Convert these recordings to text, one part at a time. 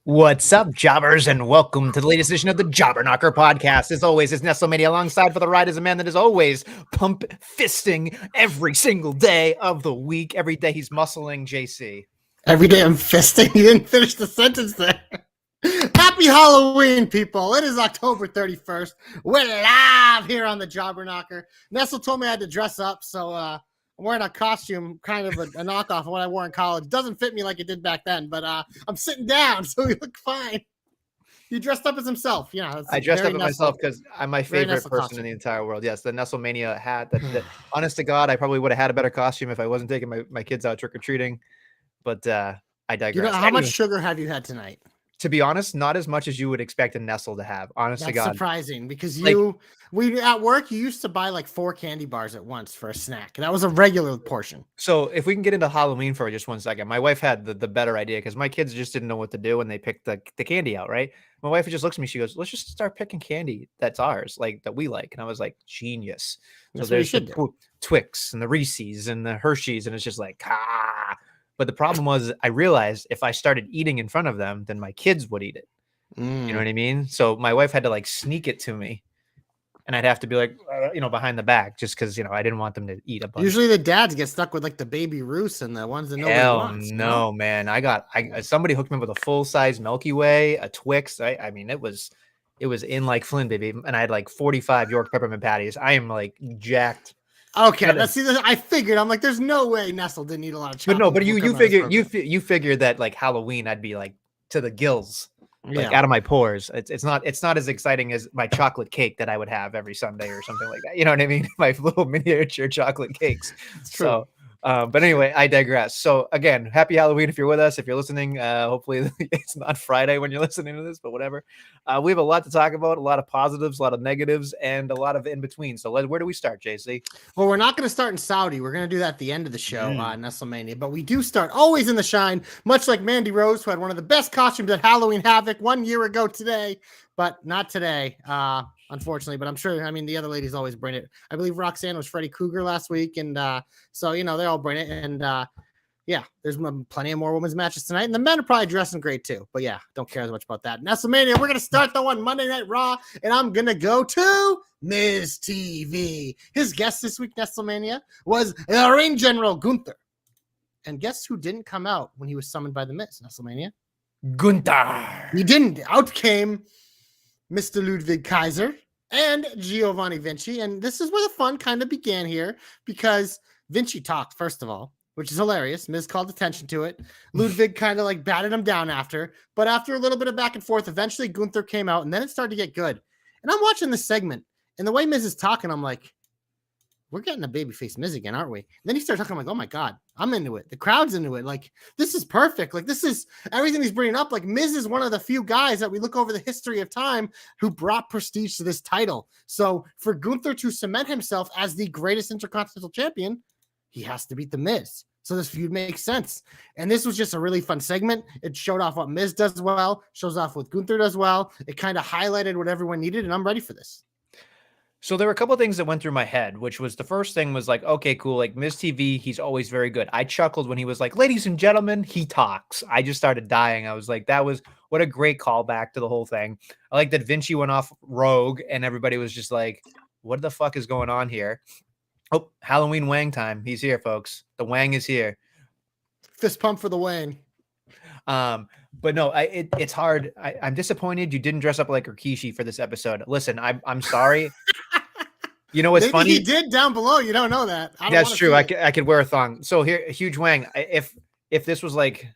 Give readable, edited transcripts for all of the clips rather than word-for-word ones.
What's up, jobbers, and welcome to the latest edition of the Jobber Knocker podcast. As always, it's Nestlemania. Alongside for the ride is a man that is always pump fisting every single day of the week. Every day he's muscling JC. Every day I'm fisting. You didn't finish the sentence there. Happy Halloween, people. It is October 31st. We're live here on the Jobber Knocker. Nestle told me I had to dress up, so I'm wearing a costume, kind of a knockoff of what I wore in college. Doesn't fit me like it did back then, but I'm sitting down, so we look fine. He dressed up as himself. Yeah, I dressed up as myself because I'm my favorite person in the entire world. Yes, the Nestlemania hat. That honest to God, I probably would have had a better costume if I wasn't taking my kids out trick-or-treating. But I digress. You know, how much sugar have you had tonight? To be honest, not as much as you would expect a Nestle to have. Honest to God, that's surprising because we at work you used to buy like 4 candy bars at once for a snack. That was a regular portion. So if we can get into Halloween for just 1 second, my wife had the better idea because my kids just didn't know what to do when they picked the candy out. Right, my wife just looks at me. She goes, "Let's just start picking candy that's ours, like that we like." And I was like, "Genius!" So there's the Twix and the Reese's and the Hershey's, and it's just like ah. But the problem was, I realized if I started eating in front of them, then my kids would eat it. You know what I mean? So my wife had to like sneak it to me, and I'd have to be like, behind the back, just because I didn't want them to eat a bunch. Usually the dads get stuck with like the baby Roos and the ones that nobody wants. No, man. Somebody hooked me up with a full size Milky Way, a Twix. I mean, it was in like Flynn, baby, and I had like 45 York peppermint patties. I am like jacked. Okay, I figured. I'm like, there's no way Nestle didn't eat a lot of chocolate. But no, but you figure that like Halloween, I'd be like to the gills, like out of my pores. It's not as exciting as my chocolate cake that I would have every Sunday or something like that. You know what I mean? My little miniature chocolate cakes. It's true. So, but anyway, I digress. So again, happy Halloween if you're with us. If you're listening, hopefully it's not Friday when you're listening to this, but whatever. We have a lot to talk about, a lot of positives, a lot of negatives, and a lot of in between. So where do we start, JC? Well, we're not going to start in Saudi. We're going to do that at the end of the show on Nestlemania. But we do start always in the shine, much like Mandy Rose, who had one of the best costumes at Halloween Havoc 1 year ago today, but not today. Unfortunately, but I'm sure, the other ladies always bring it. I believe Roxanne was Freddy Krueger last week. And so, they all bring it. And there's plenty of more women's matches tonight. And the men are probably dressing great too. But yeah, don't care as much about that. Nestlemania, we're going to start though on Monday Night Raw. And I'm going to go to Miz TV. His guest this week, Nestlemania, was Ring General Gunther. And guess who didn't come out when he was summoned by the Miz, Nestlemania? Gunther. He didn't. Out came Mr. Ludwig Kaiser and Giovanni Vinci. And this is where the fun kind of began here because Vinci talked, first of all, which is hilarious. Miz called attention to it. Ludwig kind of like batted him down after. But after a little bit of back and forth, eventually Gunther came out and then it started to get good. And I'm watching this segment and the way Miz is talking, I'm like, we're getting a babyface Miz again, aren't we? And then he started talking, I'm like, oh my God, I'm into it. The crowd's into it. Like, this is perfect. Like, this is everything he's bringing up. Like, Miz is one of the few guys that we look over the history of time who brought prestige to this title. So for Gunther to cement himself as the greatest Intercontinental Champion, he has to beat the Miz. So this feud makes sense. And this was just a really fun segment. It showed off what Miz does well, shows off what Gunther does well. It kind of highlighted what everyone needed, and I'm ready for this. So there were a couple of things that went through my head, which was the first thing was like, okay, cool. Like Miz TV, he's always very good. I chuckled when he was like, ladies and gentlemen, he talks. I just started dying. I was like, what a great callback to the whole thing. I like that Vinci went off rogue and everybody was just like, what the fuck is going on here? Oh, Halloween Wang time. He's here, folks. The Wang is here. Fist pump for the Wayne. But no, it's hard. I'm disappointed you didn't dress up like Rikishi for this episode. Listen, I'm sorry. You know what's Maybe funny? he did down below. You don't know that. I don't That's wanna true. see I it. could wear a thong. So here, Huge Wang. If this was like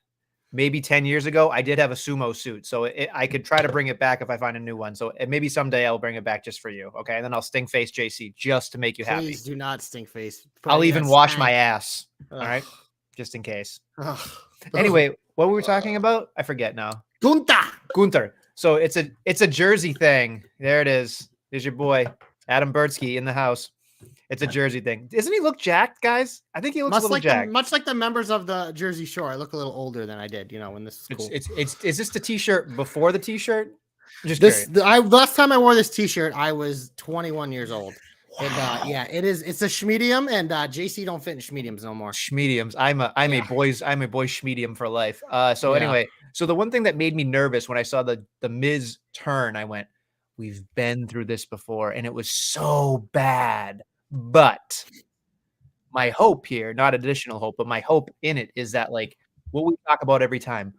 maybe 10 years ago, I did have a sumo suit, so I could try to bring it back if I find a new one. So maybe someday I'll bring it back just for you. Okay, and then I'll sting face JC just to make you happy. Please do not stink face. I'll even wash my stank. ass. Ugh. All right, just in case. Ugh. Anyway, what were we talking about? I forget now. Gunther. So it's a Jersey thing. There it is. There's your boy Adam Bertsky in the house. It's a Jersey thing. Doesn't he look jacked, guys? I think he looks a little jacked. Much like the members of the Jersey Shore. I look a little older than I did, when this was cool. Is this the t-shirt before the t-shirt? Just last time I wore this t-shirt, I was 21 years old. Wow. And yeah, it's a schmedium, and JC don't fit in schmediums no more. Schmediums. I'm a boy schmedium for life. Anyway, so the one thing that made me nervous when I saw the Miz turn, I went, we've been through this before, and it was so bad. But my hope here, not additional hope, but my hope in it is that, like, what we talk about every time,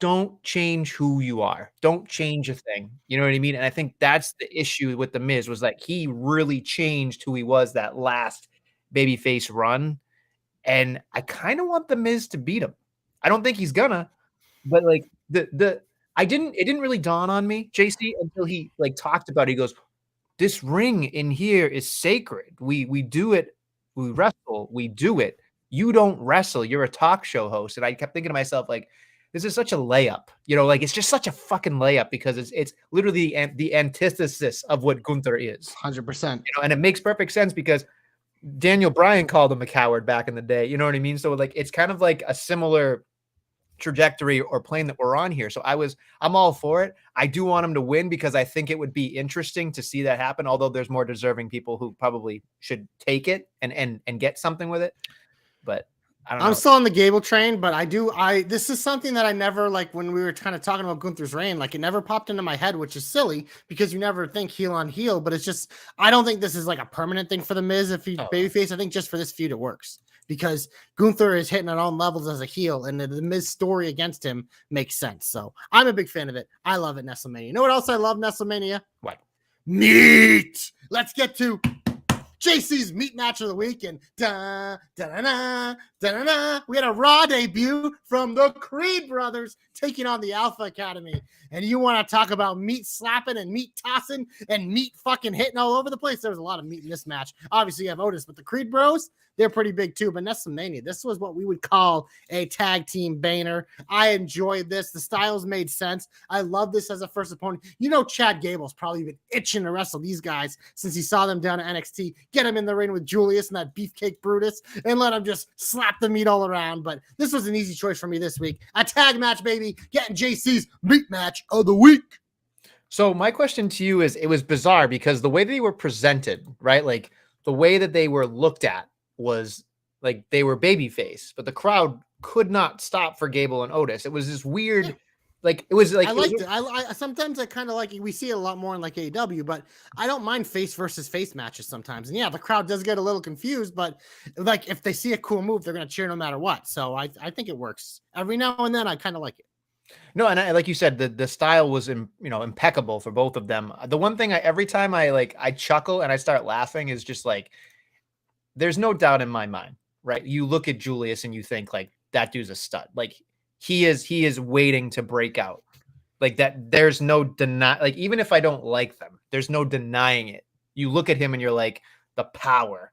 don't change who you are. Don't change a thing. You know what I mean? And I think that's the issue with the Miz, was like he really changed who he was that last babyface run. And I kind of want the Miz to beat him. I don't think he's gonna, but like it didn't really dawn on me, JC, until he like talked about it. He goes, this ring in here is sacred. We do it. We wrestle. We do it. You don't wrestle. You're a talk show host. And I kept thinking to myself, like, this is such a layup. Like it's just such a fucking layup, because it's literally the antithesis of what Gunther is. 100%. And it makes perfect sense because Daniel Bryan called him a coward back in the day. You know what I mean? So like it's kind of like a similar trajectory or plane that we're on here. So I'm all for it. I do want him to win because I think it would be interesting to see that happen, although there's more deserving people who probably should take it and get something with it. But I don't know. I'm still on the Gable train, but this is something that I never, like, when we were kind of talking about Gunther's reign, like it never popped into my head, which is silly because you never think heel on heel, but it's just, I don't think this is like a permanent thing for the Miz if he's babyface. I think just for this feud, it works because Gunther is hitting on all levels as a heel, and the Miz story against him makes sense. So I'm a big fan of it. I love it, Nestlemania. You know what else I love, Nestlemania? What? Meat. Let's get to JC's meat match of the week, and we had a Raw debut from the Creed brothers taking on the Alpha Academy. And you want to talk about meat slapping and meat tossing and meat fucking hitting all over the place? There was a lot of meat in this match. Obviously, you have Otis, but the Creed bros, they're pretty big too. But Nestlemania, this was what we would call a tag team banger. I enjoyed this. The styles made sense. I love this as a first opponent. Chad Gable's probably been itching to wrestle these guys since he saw them down at NXT. Get him in the ring with Julius and that beefcake Brutus and let him just slap the meat all around. But this was an easy choice for me this week. A tag match, baby. Getting JC's meat match of the week. So my question to you is, it was bizarre because the way they were presented, right? Like the way that they were looked at was like they were babyface, but the crowd could not stop for Gable and Otis. It was this weird, like it was like I liked it. I sometimes I kind of like it. We see it a lot more in like AEW, but I don't mind face versus face matches sometimes. And yeah, the crowd does get a little confused, but like if they see a cool move, they're gonna cheer no matter what. So I think it works every now and then. I kind of like it. No, and like you said, the style was impeccable for both of them. The one thing every time I chuckle and I start laughing is just like, there's no doubt in my mind, right? You look at Julius and you think like that dude's a stud. Like he is waiting to break out. Like that, there's no deny. Like even if I don't like them, there's no denying it. You look at him and you're like, the power,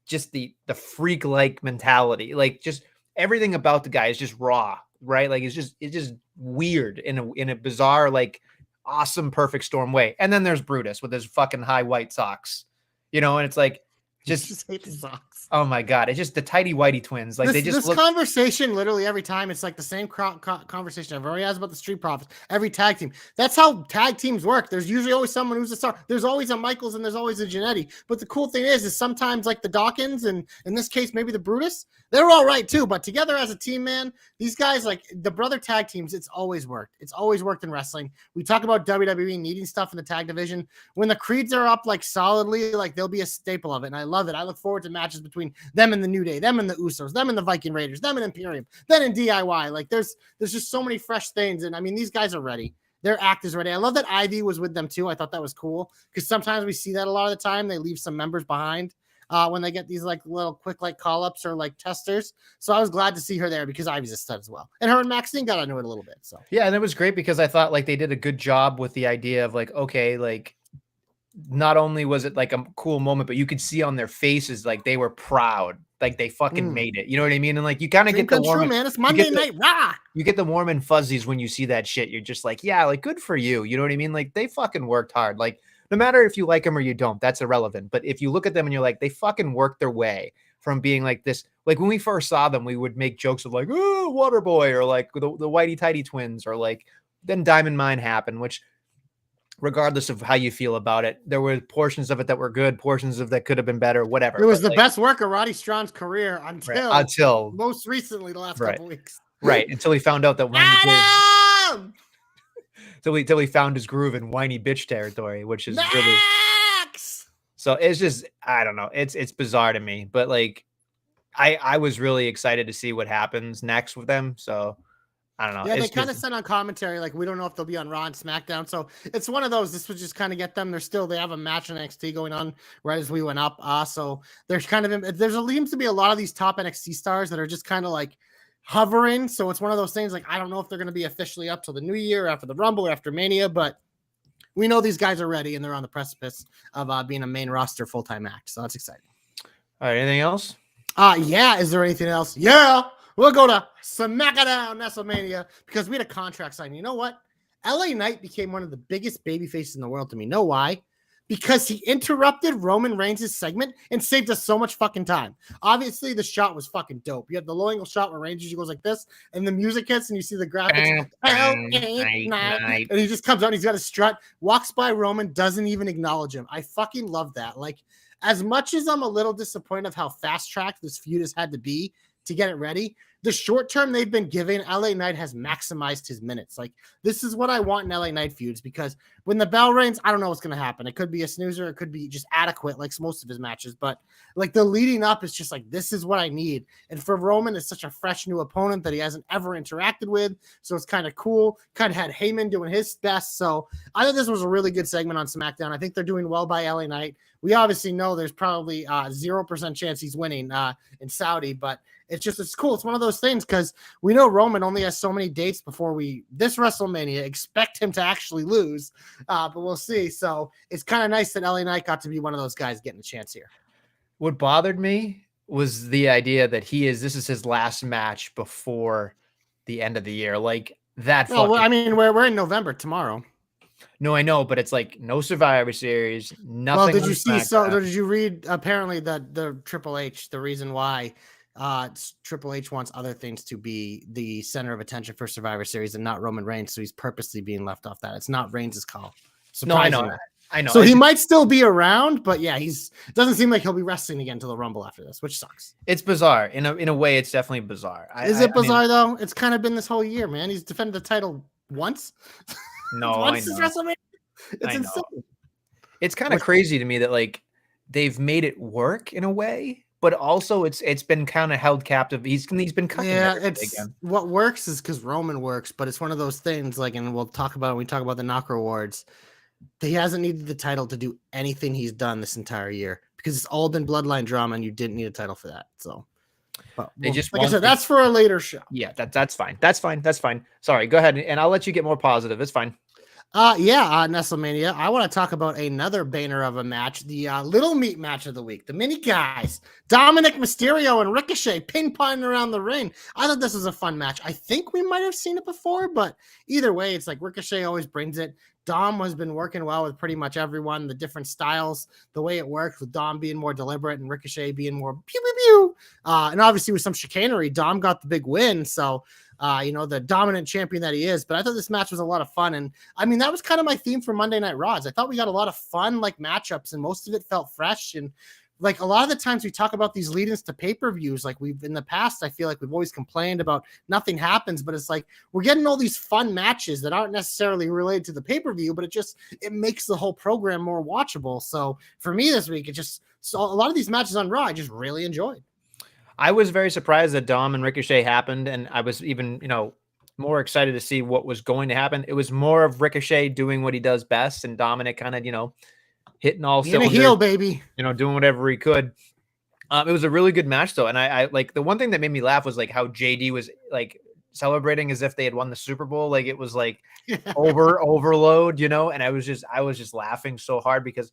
just the freak-like mentality, like just everything about the guy is just raw, right? Like it's just weird in a bizarre, like awesome, perfect storm way. And then there's Brutus with his fucking high white socks, and it's like just hate the socks. Oh my god, it's just the tighty whitey twins. Like this conversation literally every time. It's like the same conversation everyone has about the Street Profits. Every tag team. That's how tag teams work. There's usually always someone who's a star. There's always a Michaels and there's always a Jannetty. But the cool thing is sometimes like the Dawkins and in this case maybe the Brutus, they're all right too. But together as a team, man, these guys like the brother tag teams. It's always worked. It's always worked in wrestling. We talk about WWE needing stuff in the tag division. When the Creeds are up like solidly, like they'll be a staple of it. And I love it. I look forward to matches between them and the New Day, them and the Usos, them and the Viking Raiders, them and Imperium, then in DIY. Like there's just so many fresh things. And I mean, these guys are ready. Their act is ready. I love that Ivy was with them too. I thought that was cool because sometimes we see that a lot of the time. They leave some members behind when they get these like little quick like call-ups or like testers. So I was glad to see her there because Ivy's a stud as well. And her and Maxine got into it a little bit. So yeah, and it was great because I thought like they did a good job with the idea of like, okay, like not only was it like a cool moment, but you could see on their faces like they were proud, like they fucking made it. You know what I mean? And like you kind of get the warm, man. It's Monday night, rah! You get the warm and fuzzies when you see that shit. You're just like, yeah, like good for you. You know what I mean? Like they fucking worked hard. Like no matter if you like them or you don't, that's irrelevant. But if you look at them and you're like, they fucking worked their way from being like this. Like when we first saw them, we would make jokes of like, oh, Waterboy, or like the Whitey Tighty twins, or like then Diamond Mine happened, which regardless of how you feel about it, there were portions of it that were good, portions of that could have been better, whatever. It was the best work of Roddy Strong's career until most recently the last couple weeks. Right. Until he found out that Adam! Till he found his groove in whiny bitch territory, which is Max! really so it's just, I don't know. It's bizarre to me, but like I was really excited to see what happens next with them. So I don't know. Yeah, they kind of said on commentary, like, we don't know if they'll be on Raw and SmackDown. So it's one of those, this would just kind of get them. They have a match in NXT going on right as we went up. So there's seems to be a lot of these top NXT stars that are just kind of like hovering. So it's one of those things like, I don't know if they're going to be officially up till the new year after the Rumble or after Mania, but we know these guys are ready and they're on the precipice of being a main roster full-time act. So that's exciting. All right. Anything else? Yeah. Is there anything else? Yeah. We'll go to SmackDown Nestlemania because we had a contract sign. You know what? LA Knight became one of the biggest baby faces in the world to me. Know why? Because he interrupted Roman Reigns' segment and saved us so much fucking time. Obviously, the shot was fucking dope. You have the low angle shot where Reigns usually goes like this, and the music hits, and you see the graphics. And he just comes out, and he's got a strut, walks by Roman, doesn't even acknowledge him. I fucking love that. Like, as much as I'm a little disappointed of how fast-tracked this feud has had to be to get it ready, the short term they've been giving, LA Knight has maximized his minutes. Like, this is what I want in LA Knight feuds, because when the bell rings, I don't know what's going to happen. It could be a snoozer. It could be just adequate, like most of his matches. But like the leading up is just like, this is what I need. And for Roman, it's such a fresh new opponent that he hasn't ever interacted with. So it's kind of cool. Kind of had Heyman doing his best. So I think this was a really good segment on SmackDown. I think they're doing well by LA Knight. We obviously know there's probably 0% chance he's winning in Saudi, but it's cool. It's one of those things because we know Roman only has so many dates before this WrestleMania. Expect him to actually lose, but we'll see. So it's kind of nice that LA Knight got to be one of those guys getting a chance here. What bothered me was the idea that this is his last match before the end of the year. Like that. Well, I mean, we're in November tomorrow. No, I know, but it's like no Survivor Series, nothing. Well, did you see? So did you read? Apparently, that the Triple H, the reason why Triple H wants other things to be the center of attention for Survivor Series and not Roman Reigns, so he's purposely being left off that. It's not Reigns' call. No, I know. I know. So he might still be around, but yeah, it doesn't seem like he'll be wrestling again till the Rumble after this, which sucks. It's bizarre. In a way, it's definitely bizarre. Is it bizarre though? It's kind of been this whole year, man. He's defended the title once. No, once I know. WrestleMania. It's insane. It's kind of crazy to me that like they've made it work in a way, but also it's been kind of held captive. He's been cutting. Yeah, again. What works is because Roman works, but it's one of those things. Like, and we'll talk about when we talk about the Knocker Awards. He hasn't needed the title to do anything he's done this entire year because it's all been bloodline drama, and you didn't need a title for that. So, like I said, that's for a later show. Yeah, that's fine. That's fine. Sorry, go ahead, and I'll let you get more positive. It's fine. Nestlemania. I want to talk about another banner of a match, the little meat match of the week. The mini guys, Dominic Mysterio and Ricochet ping-ponging around the ring. I thought this was a fun match. I think we might have seen it before, but either way, it's like Ricochet always brings it. Dom has been working well with pretty much everyone, the different styles, the way it works with Dom being more deliberate and Ricochet being more pew, pew, pew. And obviously with some chicanery, Dom got the big win. So, the dominant champion that he is. But I thought this match was a lot of fun. And I mean, that was kind of my theme for Monday Night Raws. I thought we got a lot of fun, like matchups, and most of it felt fresh. And like a lot of the times we talk about these lead-ins to pay-per-views, like we've in the past, I feel like we've always complained about nothing happens, but it's like we're getting all these fun matches that aren't necessarily related to the pay-per-view, but it makes the whole program more watchable. So for me this week, so a lot of these matches on Raw I just really enjoyed. I was very surprised that Dom and Ricochet happened, and I was even, more excited to see what was going to happen. It was more of Ricochet doing what he does best, and Dominic kind of, hitting all Being a cylinders, heel, baby. Doing whatever he could. It was a really good match though, and I like the one thing that made me laugh was like how JD was like celebrating as if they had won the Super Bowl, like it was like overload, and I was just laughing so hard because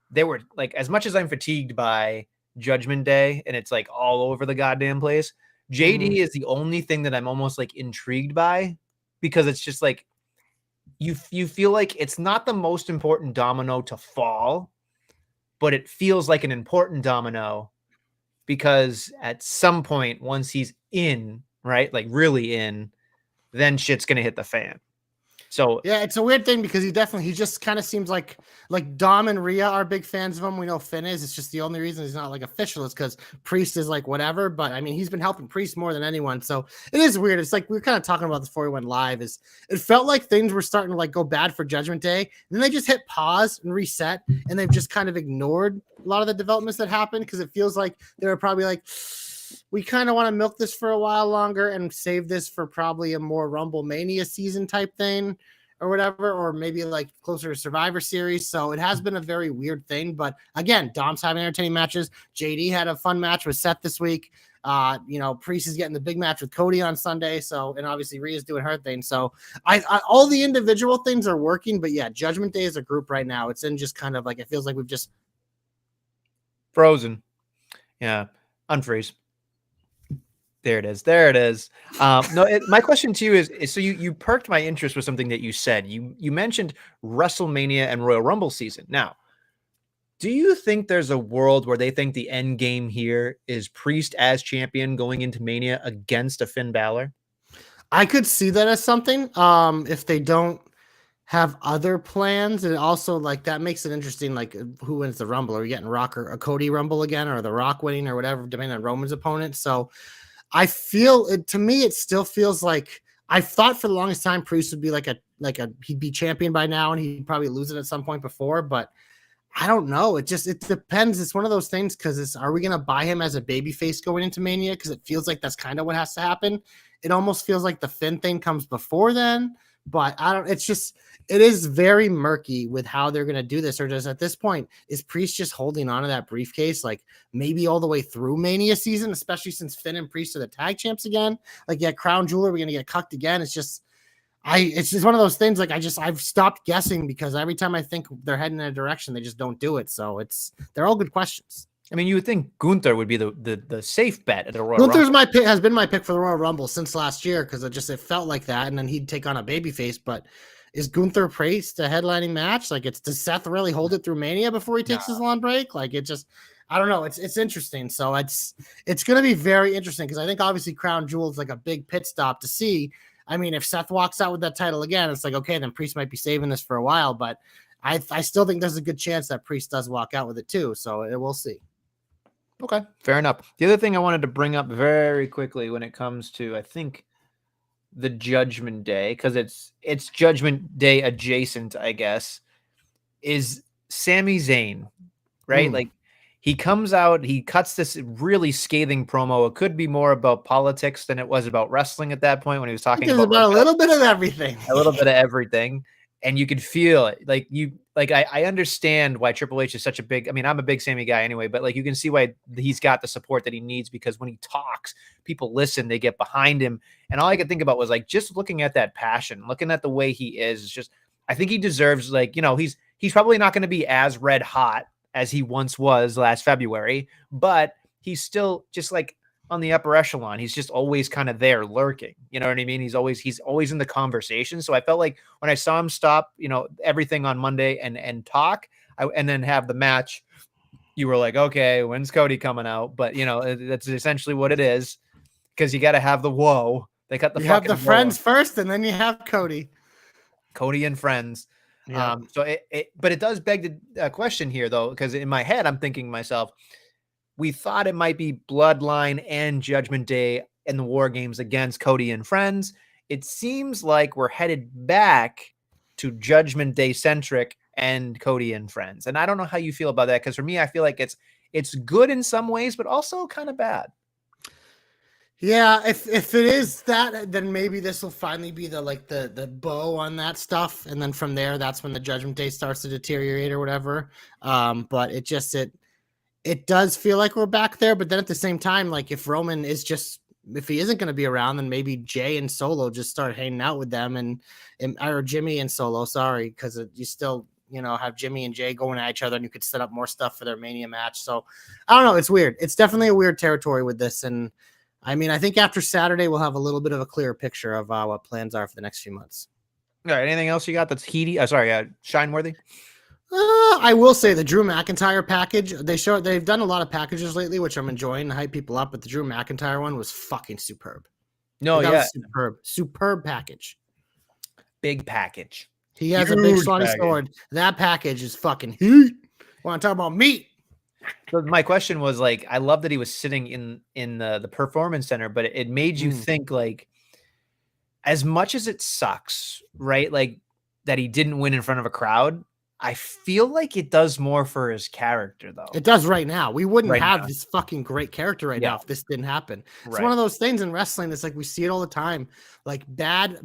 they were like, as much as I'm fatigued by Judgment Day and it's like all over the goddamn place, JD is the only thing that I'm almost like intrigued by, because it's just like you feel like it's not the most important domino to fall, but it feels like an important domino because at some point, once he's in, right, like really in, then shit's gonna hit the fan. So yeah, it's a weird thing because he just kind of seems like Dom and Rhea are big fans of him. We know Finn is. It's just the only reason he's not like official is because Priest is like whatever. But I mean, he's been helping Priest more than anyone. So it is weird. It's like we were kind of talking about this before we went live. Is it felt like things were starting to like go bad for Judgment Day, and then they just hit pause and reset, and they've just kind of ignored a lot of the developments that happened because it feels like they were probably like, we kind of want to milk this for a while longer and save this for probably a more Rumble Mania season type thing or whatever, or maybe like closer to Survivor Series. So it has been a very weird thing. But again, Dom's having entertaining matches. JD had a fun match with Seth this week. Priest is getting the big match with Cody on Sunday. So, and obviously Rhea's doing her thing. So I all the individual things are working, but yeah, Judgment Day is a group right now. It's in just kind of like, it feels like we've just frozen. Yeah. Unfreeze. There it is. There it is. My question to you is so you perked my interest with something that you said. You mentioned WrestleMania and Royal Rumble season. Now, do you think there's a world where they think the end game here is Priest as champion going into Mania against a Finn Balor? I could see that as something. If they don't have other plans, and also like that makes it interesting. Like who wins the Rumble? Are we getting Rock or a Cody Rumble again, or the Rock winning, or whatever, depending on Roman's opponent? So I feel it, to me, it still feels like I thought for the longest time Priest would be like he'd be champion by now and he'd probably lose it at some point before, but I don't know. It depends. It's one of those things because are we going to buy him as a babyface going into Mania? Because it feels like that's kind of what has to happen. It almost feels like the Finn thing comes before then, but it is very murky with how they're going to do this. Or just at this point, is Priest just holding on to that briefcase, like maybe all the way through Mania season, especially since Finn and Priest are the tag champs again? Like, yeah, Crown Jewel, we're going to get cucked again. It's just one of those things. Like I've stopped guessing because every time I think they're heading in a direction, they just don't do it. So they're all good questions. I mean, you would think Gunther would be the safe bet at the Royal Gunther's Rumble. has been my pick for the Royal Rumble since last year because it felt like that, and then he'd take on a babyface. But is Gunther Priest a headlining match? Like, does Seth really hold it through Mania before he takes his long break? Like, I don't know. It's interesting. So it's going to be very interesting because I think obviously Crown Jewel is like a big pit stop to see. I mean, if Seth walks out with that title again, it's like, okay, then Priest might be saving this for a while. But I still think there's a good chance that Priest does walk out with it too. So we'll see. Okay, fair enough. The other thing I wanted to bring up very quickly when it comes to, I think, the Judgment Day, because it's Judgment Day adjacent, I guess, is Sami Zayn, right? Like, he comes out, he cuts this really scathing promo. It could be more about politics than it was about wrestling at that point when he was talking about a little bit of everything. A little bit of everything. And you could feel it. I understand why Triple H is such a big, I mean, I'm a big Sammy guy anyway, but like you can see why he's got the support that he needs because when he talks, people listen, they get behind him. And all I could think about was like just looking at that passion, looking at the way he is, it's just, I think he deserves he's probably not going to be as red hot as he once was last February, but he's still just like on the upper echelon. He's just always kind of there lurking. You know what I mean? He's always in the conversation. So I felt like when I saw him stop, everything on Monday and talk and then have the match, you were like, okay, when's Cody coming out? But that's essentially what it is. Cause you got to have the whoa. They cut the you have the friends first and then you have Cody and friends. Yep. But it does beg the question here though. Cause in my head, I'm thinking to myself, we thought it might be Bloodline and Judgment Day in the War Games against Cody and friends. It seems like we're headed back to Judgment Day centric and Cody and friends. And I don't know how you feel about that, because for me, I feel like it's good in some ways, but also kind of bad. Yeah, if it is that, then maybe this will finally be the bow on that stuff, and then from there, that's when the Judgment Day starts to deteriorate or whatever. But it does feel like we're back there. But then at the same time, like if Roman is just, if he isn't going to be around, then maybe Jay and Solo just start hanging out with them, and or Jimmy and Solo, sorry, because you still have Jimmy and Jay going at each other, and you could set up more stuff for their Mania match. So I don't know, it's weird. It's definitely a weird territory with this, and I mean, I think after Saturday we'll have a little bit of a clearer picture of what plans are for the next few months. All right, anything else you got that's heaty? Shine worthy. I will say the Drew McIntyre package. They've done a lot of packages lately, which I'm enjoying to hype people up. But the Drew McIntyre one was fucking superb. No, that yeah, was superb package. Big package. He has a big slotty sword. That package is fucking heat. Want to talk about meat? So my question was, like, I love that he was sitting in the performance center, but it made you think, like, as much as it sucks, right? Like that he didn't win in front of a crowd. I feel like it does more for his character, though. It does right now. We wouldn't Right have now. this fucking great character right now if this didn't happen. It's Right. one of those things in wrestling. It's like we see it all the time. Like bad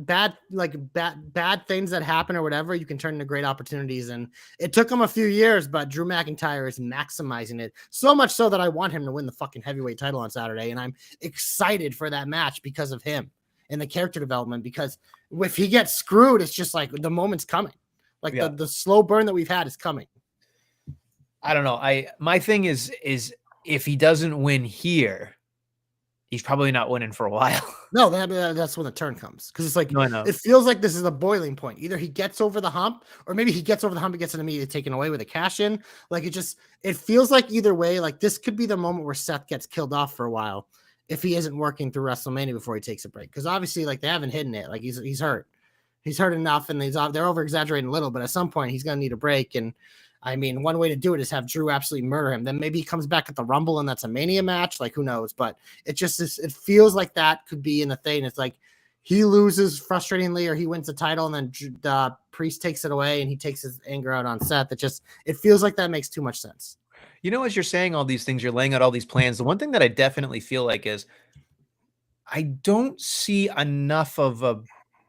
things that happen or whatever, you can turn into great opportunities. And it took him a few years, but Drew McIntyre is maximizing it so much so that I want him to win the fucking heavyweight title on Saturday. And I'm excited for that match because of him and the character development. Because if he gets screwed, it's just like the moment's coming. Like the slow burn that we've had is coming. I don't know. My thing is if he doesn't win here, he's probably not winning for a while. No, that's when the turn comes. Because it's like, No. It feels like this is a boiling point. Either he gets over the hump, or maybe he gets over the hump and gets it immediately taken away with a cash in. Like it feels like either way, like this could be the moment where Seth gets killed off for a while if he isn't working through WrestleMania before he takes a break. Because obviously, like, they haven't hidden it. Like he's hurt. He's hurt enough, and they're over exaggerating a little, but at some point he's going to need a break. And I mean, one way to do it is have Drew absolutely murder him. Then maybe he comes back at the Rumble and that's a Mania match. Like, who knows? But it it feels like that could be in the thing. It's like he loses frustratingly, or he wins the title, and then the Priest takes it away and he takes his anger out on Seth. It feels like that makes too much sense. As you're saying all these things, you're laying out all these plans. The one thing that I definitely feel like is I don't see enough of a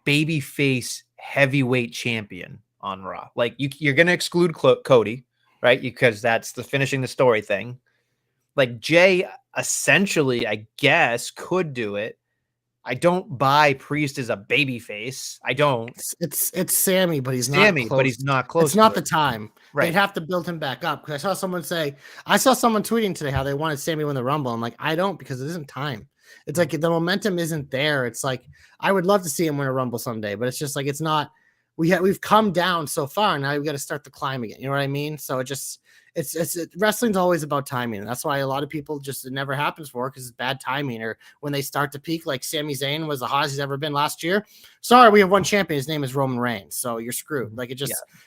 babyface heavyweight champion on Raw. Like you're going to exclude Cody, right? Because that's the finishing the story thing. Like Jay essentially, I guess, could do it. I don't buy Priest as a babyface. I don't. It's Sammy, but he's not close. But he's not close. It's not the time. Right. They'd have to build him back up. Because I saw someone tweeting today how they wanted Sammy to win the Rumble. I'm like, I don't, because it isn't time. It's like the momentum isn't there. It's like I would love to see him win a Rumble someday, but it's just like it's not. We've come down so far. Now we've got to start the climb again. You know what I mean? So wrestling's always about timing. And that's why a lot of people it never happens for, because it's bad timing, or when they start to peak, like Sami Zayn was the hottest he's ever been last year. Sorry, we have one champion. His name is Roman Reigns. So you're screwed. Like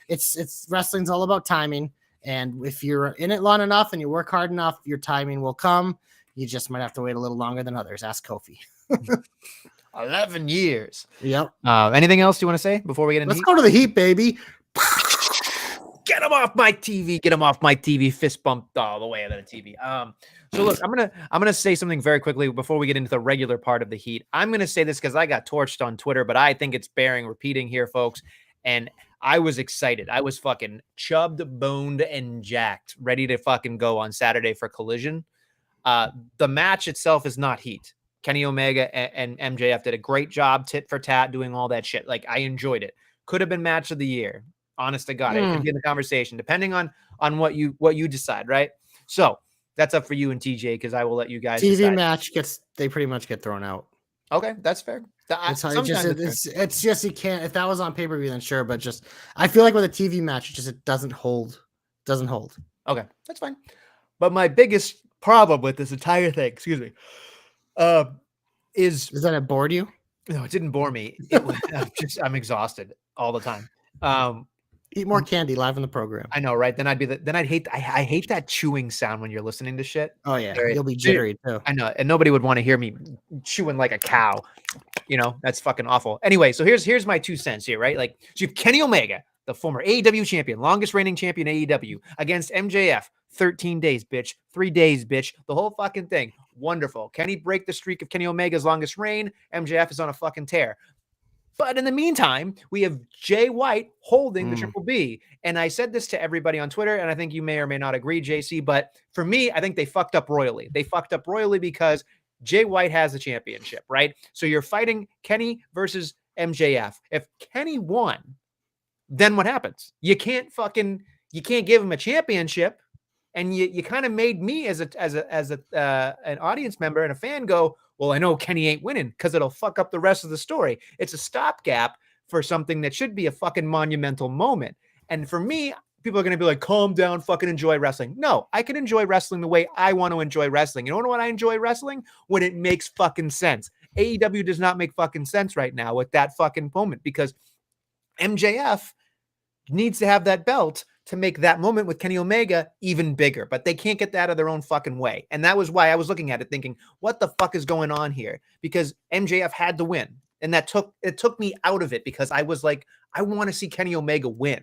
it's wrestling's all about timing. And if you're in it long enough and you work hard enough, your timing will come. You just might have to wait a little longer than others. Ask Kofi. 11 years. Yep. Anything else you want to say before we get into Let's go to the Heat, baby. Get him off my TV. Get him off my TV. Fist bumped all the way out of the TV. So look, I'm gonna say something very quickly before we get into the regular part of the Heat. I'm gonna say this because I got torched on Twitter, but I think it's bearing repeating here, folks. And I was excited. I was fucking chubbed, boned, and jacked, ready to fucking go on Saturday for Collision. The match itself is not heat. Kenny Omega and MJF did a great job, tit for tat, doing all that shit. Like, I enjoyed it. Could have been match of the year. Honest to God, it could be in the conversation, depending on what you decide, right? So that's up for you and TJ, because I will let you guys TV decide. match they pretty much get thrown out. Okay, that's fair. It's just you can't. If that was on pay-per-view, then sure. But I feel like with a TV match, it doesn't hold. Doesn't hold. Okay, that's fine. But my biggest problem with this entire thing, excuse me, is that it bored you? No, it didn't bore me. I'm exhausted all the time. Eat more candy live in the program. I know, right? Then I'd hate I hate that chewing sound when you're listening to shit. Oh yeah, Right. you'll be jittery too. I know, and nobody would want to hear me chewing like a cow. You know, that's fucking awful. Anyway, so here's my 2 cents here, right? Like, so you have Kenny Omega, the former AEW champion, longest reigning champion AEW, against MJF. 13 days, bitch. 3 days, bitch. The whole fucking thing. Wonderful. Can he break the streak of Kenny Omega's longest reign? MJF is on a fucking tear. But in the meantime, we have Jay White holding the Triple B. And I said this to everybody on Twitter, and I think you may or may not agree, JC. But for me, I think they fucked up royally. They fucked up royally because Jay White has the championship, right? So you're fighting Kenny versus MJF. If Kenny won, then what happens? You can't give him a championship. And you kind of made me as an audience member and a fan go, well, I know Kenny ain't winning because it'll fuck up the rest of the story. It's a stopgap for something that should be a fucking monumental moment. And for me, people are going to be like, calm down, fucking enjoy wrestling. No, I can enjoy wrestling the way I want to enjoy wrestling. You know what I enjoy wrestling? When it makes fucking sense. AEW does not make fucking sense right now with that fucking moment because MJF needs to have that belt to make that moment with Kenny Omega even bigger, but they can't get that out of their own fucking way. And that was why I was looking at it thinking, what the fuck is going on here? Because MJF had to win. And it took me out of it because I was like, I want to see Kenny Omega win.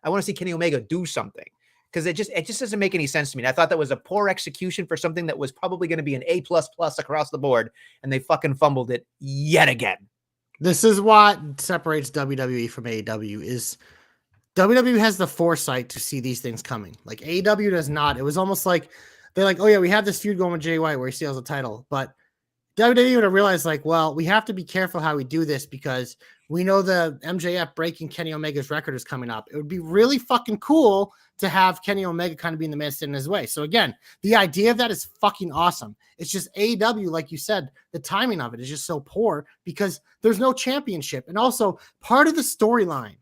I want to see Kenny Omega do something because it just doesn't make any sense to me. And I thought that was a poor execution for something that was probably going to be an A++ across the board. And they fucking fumbled it yet again. This is what separates WWE from AEW is WWE has the foresight to see these things coming. Like AEW does not. It was almost like they're like, oh yeah, we have this feud going with Jay White where he steals the title. But WWE would have realized like, well, we have to be careful how we do this because we know the MJF breaking Kenny Omega's record is coming up. It would be really fucking cool to have Kenny Omega kind of being the man standing in his way. So again, the idea of that is fucking awesome. It's just AEW, like you said, the timing of it is just so poor because there's no championship. And also part of the storyline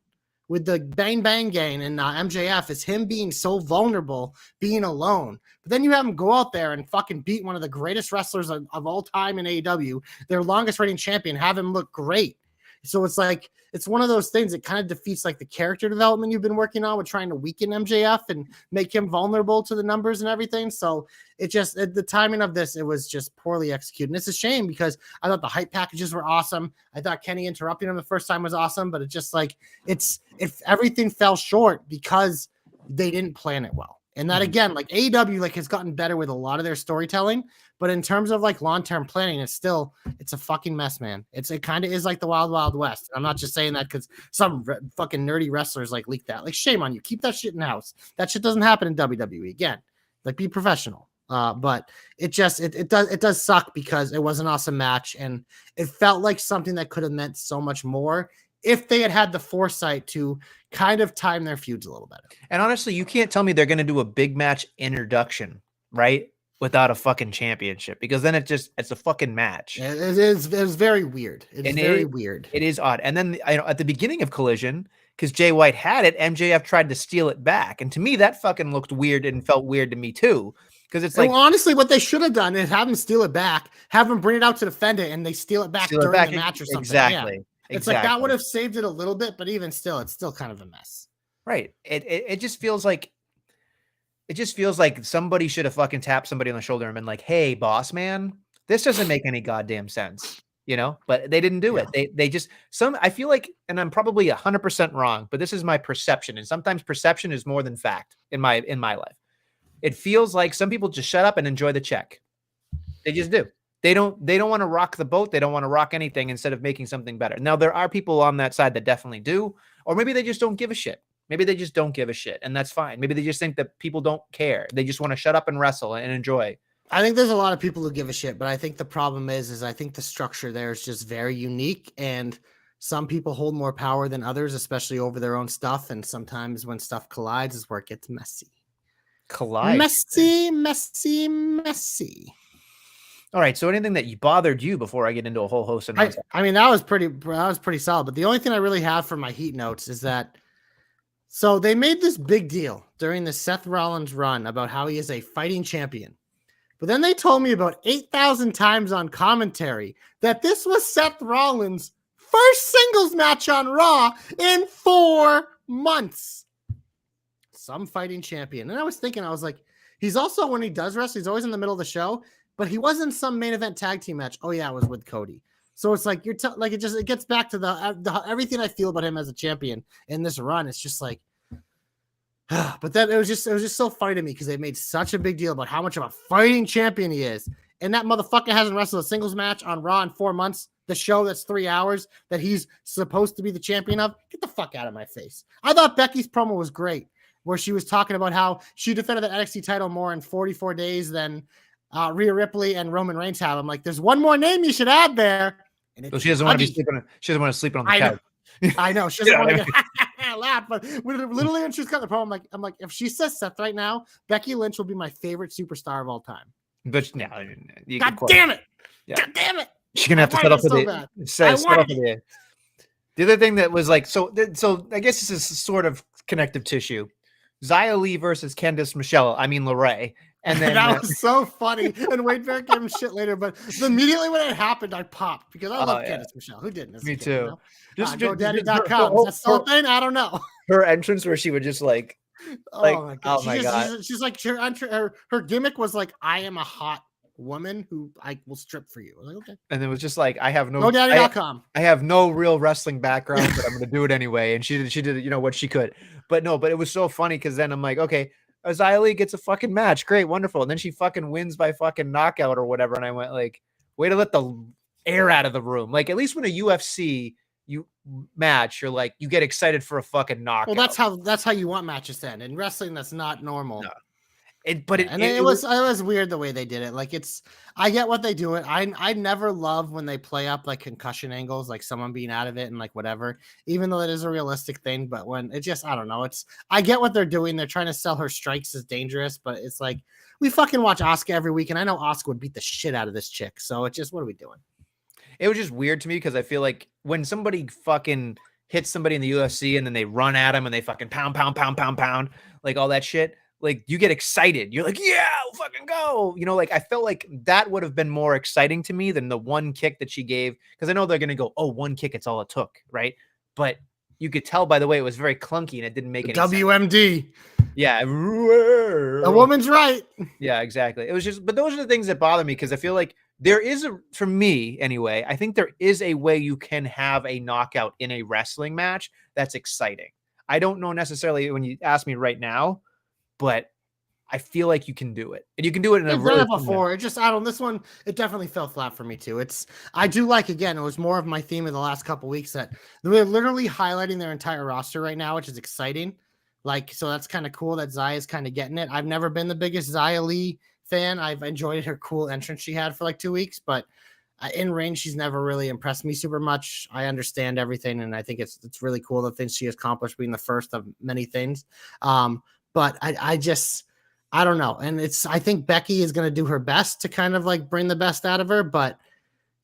with the Bang Bang Gang and MJF is him being so vulnerable, being alone. But then you have him go out there and fucking beat one of the greatest wrestlers of all time in AEW, their longest reigning champion, have him look great. So it's like, it's one of those things that kind of defeats like the character development you've been working on with trying to weaken MJF and make him vulnerable to the numbers and everything. So the timing of this, it was just poorly executed. And it's a shame because I thought the hype packages were awesome. I thought Kenny interrupting him the first time was awesome, but it just like, everything fell short because they didn't plan it well. And that again, like AEW like has gotten better with a lot of their storytelling, but in terms of like long-term planning, it's a fucking mess, man. It kind of is like the Wild Wild West. I'm not just saying that because some fucking nerdy wrestlers like leak that. Like shame on you. Keep that shit in house. That shit doesn't happen in WWE. Again, like be professional. But it does suck because it was an awesome match and it felt like something that could have meant so much more if they had the foresight to kind of time their feuds a little better. And honestly, you can't tell me they're going to do a big match introduction, right? Without a fucking championship, because then it's a fucking match. It is very weird. It's very weird. It is odd. And then at the beginning of Collision, because Jay White had it, MJF tried to steal it back. And to me, that fucking looked weird and felt weird to me too. Because it's like, honestly, what they should have done is have him steal it back, have him bring it out to defend it, and they steal it back during the match or something. Exactly. Yeah. It's like that would have saved it a little bit, but even still, it's still kind of a mess. Right. It just feels like somebody should have fucking tapped somebody on the shoulder and been like, hey, boss man, this doesn't make any goddamn sense, you know? But they didn't do it. They just I feel like, and I'm probably 100% wrong, but this is my perception. And sometimes perception is more than fact in my life. It feels like some people just shut up and enjoy the check. They just do. They don't want to rock the boat. They don't want to rock anything instead of making something better. Now, there are people on that side that definitely do, or maybe they just don't give a shit. Maybe they just don't give a shit, and that's fine. Maybe they just think that people don't care. They just want to shut up and wrestle and enjoy. I think there's a lot of people who give a shit, but I think the problem is I think the structure there is just very unique, and some people hold more power than others, especially over their own stuff, and sometimes when stuff collides is where it gets messy. Messy. All right. So anything that bothered you before I get into a whole host of nonsense? I mean, that was pretty solid. But the only thing I really have for my heat notes is that, so they made this big deal during the Seth Rollins run about how he is a fighting champion. But then they told me about 8,000 times on commentary that this was Seth Rollins' first singles match on Raw in 4 months. some fighting champion. And I was thinking, I was like, he's also, when he does wrestle, he's always in the middle of the show, but he was in some main event tag team match. Oh yeah, it was with Cody. So it's like like it gets back to the everything I feel about him as a champion in this run. It's just like, but then it was just so funny to me because they made such a big deal about how much of a fighting champion he is, and that motherfucker hasn't wrestled a singles match on Raw in 4 months. The show that's 3 hours that he's supposed to be the champion of. Get the fuck out of my face. I thought Becky's promo was great, where she was talking about how she defended the NXT title more in 44 days than Rhea Ripley and Roman Reigns have. I'm like, there's one more name you should add there. And well, she doesn't want to be sleeping. She doesn't want to sleep on the couch. I know. She doesn't want to get laugh, but literally when she's got the promo, I'm like, if she says Seth right now, Becky Lynch will be my favorite superstar of all time. But no, God damn it! Yeah. God damn it! She's gonna have to settle for the other thing that was like so I guess this is sort of connective tissue. Xia Li versus Candice LeRae. And then that was so funny. And Wade Barrett gave him shit later, but immediately when it happened, I popped because I love Candice Michelle. Who didn't? Me too. You know? Just GoDaddy.com. Is that still a thing? I don't know. Her entrance where she would just like oh my god. She's like her gimmick was like, I am a hot woman who I will strip for you. I was like, okay. And it was just like, I have no GoDaddy.com. I have no real wrestling background, but I'm gonna do it anyway. And she did what she could. But it was so funny because then I'm like, okay, Xia Li gets a fucking match. Great, wonderful. And then she fucking wins by fucking knockout or whatever. And I went like, way to let the air out of the room. Like, at least when a UFC match, you're like, you get excited for a fucking knockout. Well, that's how you want matches then. In wrestling, that's not normal. No. It was weird the way they did it. Like I get what they do it. I never love when they play up like concussion angles, like someone being out of it and like whatever, even though it is a realistic thing. But when it just, I don't know. I get what they're doing. They're trying to sell her strikes as dangerous, but it's like, we fucking watch Asuka every week. And I know Asuka would beat the shit out of this chick. So it's just, what are we doing? It was just weird to me because I feel like when somebody fucking hits somebody in the UFC and then they run at them and they fucking pound, like all that shit, like you get excited. You're like, yeah, we'll fucking go. Like I felt like that would have been more exciting to me than the one kick that she gave. Because I know they're going to go, oh, one kick, it's all it took. Right. But you could tell by the way it was very clunky and it didn't make any WMD. Sense. Yeah. A woman's right. Yeah, exactly. It was just, but those are the things that bother me because I feel like there is for me anyway, I think there is a way you can have a knockout in a wrestling match that's exciting. I don't know necessarily when you ask me right now, but I feel like you can do it, and you can do it in a really before. It just, this one, it definitely fell flat for me too. I do like, again, it was more of my theme of the last couple of weeks that they're literally highlighting their entire roster right now, which is exciting. Like, so that's kind of cool that Xia is kind of getting it. I've never been the biggest Xia Li fan. I've enjoyed her cool entrance she had for like 2 weeks, but in ring, she's never really impressed me super much. I understand everything, and I think it's really cool the things she accomplished, being the first of many things. But I don't know. And I think Becky is going to do her best to kind of like bring the best out of her. But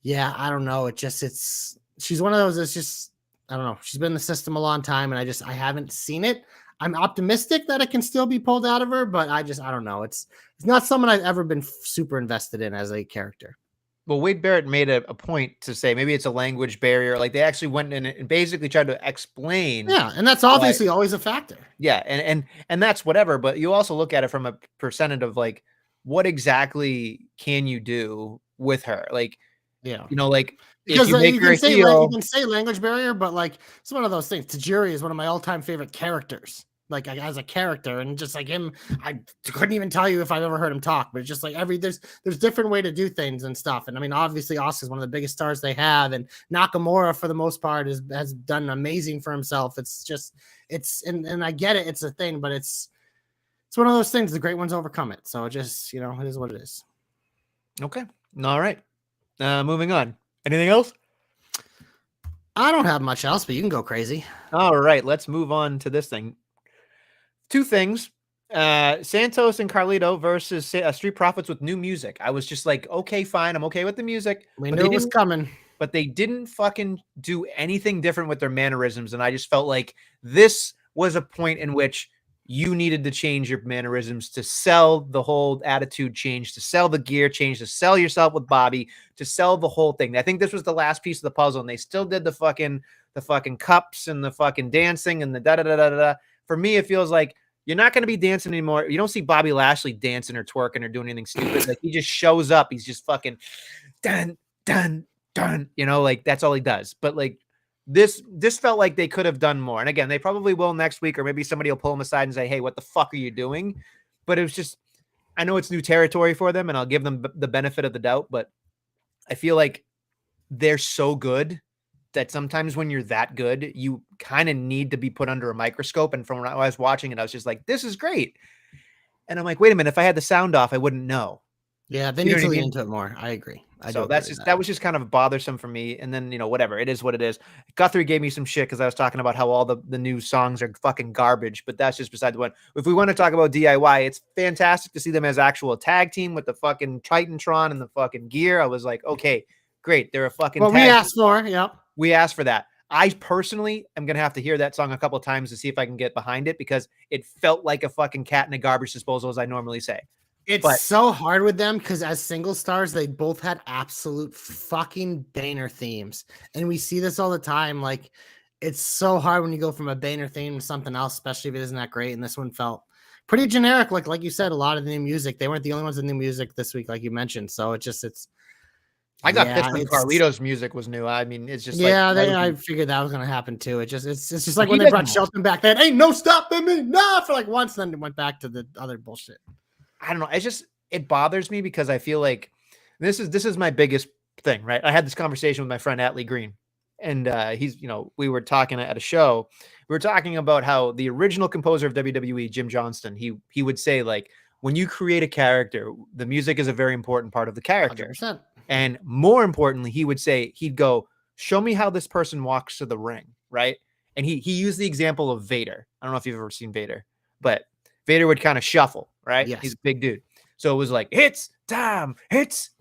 yeah, I don't know. She's one of those, it's just, I don't know. She's been in the system a long time and I haven't seen it. I'm optimistic that it can still be pulled out of her, but I don't know. It's not someone I've ever been super invested in as a character. Well, Wade Barrett made a point to say maybe it's a language barrier. Like they actually went in and basically tried to explain. Yeah, and that's obviously always a factor. Yeah, and that's whatever. But you also look at it from a percentage of like, what exactly can you do with her? Like, yeah, like because you can say language barrier, but like it's one of those things. Tajiri is one of my all-time favorite characters. Like as a character, and just like him, I couldn't even tell you if I've ever heard him talk, but it's just like there's different way to do things and stuff. And I mean, obviously Asuka's one of the biggest stars they have, and Nakamura for the most part has done amazing for himself. And I get it, it's a thing, but it's one of those things. The great ones overcome it. So it just, it is what it is. Okay. All right. Moving on. Anything else? I don't have much else, but you can go crazy. All right. Let's move on to this thing. 2 things. Santos and Carlito versus Street Profits with new music. I was just like, okay, fine. I'm okay with the music. We knew it was coming. But they didn't fucking do anything different with their mannerisms. And I just felt like this was a point in which you needed to change your mannerisms to sell the whole attitude change, to sell the gear change, to sell yourself with Bobby, to sell the whole thing. I think this was the last piece of the puzzle, and they still did the fucking cups and the fucking dancing and the da-da-da-da-da. For me, it feels like You're not going to be dancing anymore. You don't see Bobby Lashley dancing or twerking or doing anything stupid. Like he just shows up. He's just fucking dun dun dun. You know, like that's all he does. But like this felt like they could have done more. And again, they probably will next week, or maybe somebody will pull him aside and say, "Hey, what the fuck are you doing?" But it was just, I know it's new territory for them, and I'll give them the benefit of the doubt. But I feel like they're so good that sometimes when you're that good, you kind of need to be put under a microscope. And from when I was watching it, I was just like, this is great. And I'm like, wait a minute, if I had the sound off, I wouldn't know. Yeah, they You know need what to I lean mean? into it more. I agree. I do So agree that's with just, that. that was just kind of bothersome for me. And then, whatever, it is what it is. Guthrie gave me some shit because I was talking about how all the new songs are fucking garbage, but that's just beside the point. If we want to talk about DIY, it's fantastic to see them as actual tag team with the fucking Titantron and the fucking gear. I was like, okay, great. They're a fucking What we tag. asked for, yep. We asked for that. I personally am going to have to hear that song a couple of times to see if I can get behind it because it felt like a fucking cat in a garbage disposal, as I normally say. It's But so hard with them because as single stars, they both had absolute fucking banger themes. And we see this all the time. Like, it's so hard when you go from a banger theme to something else, especially if it isn't that great. And this one felt pretty generic. Like you said, a lot of the new music. They weren't the only ones with new music this week, like you mentioned. So I got pissed when it's Carlito's music was new. I mean, it's just like, yeah, why would I you? figured that was gonna happen too. It's just But like he when they brought doesn't. Shelton back, they had ain't no stopping me, nah, for like once, then it went back to the other bullshit. I don't know. It's just, it bothers me because I feel like this is my biggest thing, right? I had this conversation with my friend Atlee Green, and he's, we were talking at a show. We were talking about how the original composer of WWE, Jim Johnston, he would say, like, when you create a character, the music is a very important part of the character. 100%. And more importantly, he would say, he'd go, show me how this person walks to the ring, right? And he used the example of Vader. I don't know if you've ever seen Vader, but Vader would kind of shuffle, right? Yes. He's a big dude. So it was like, it's time, it's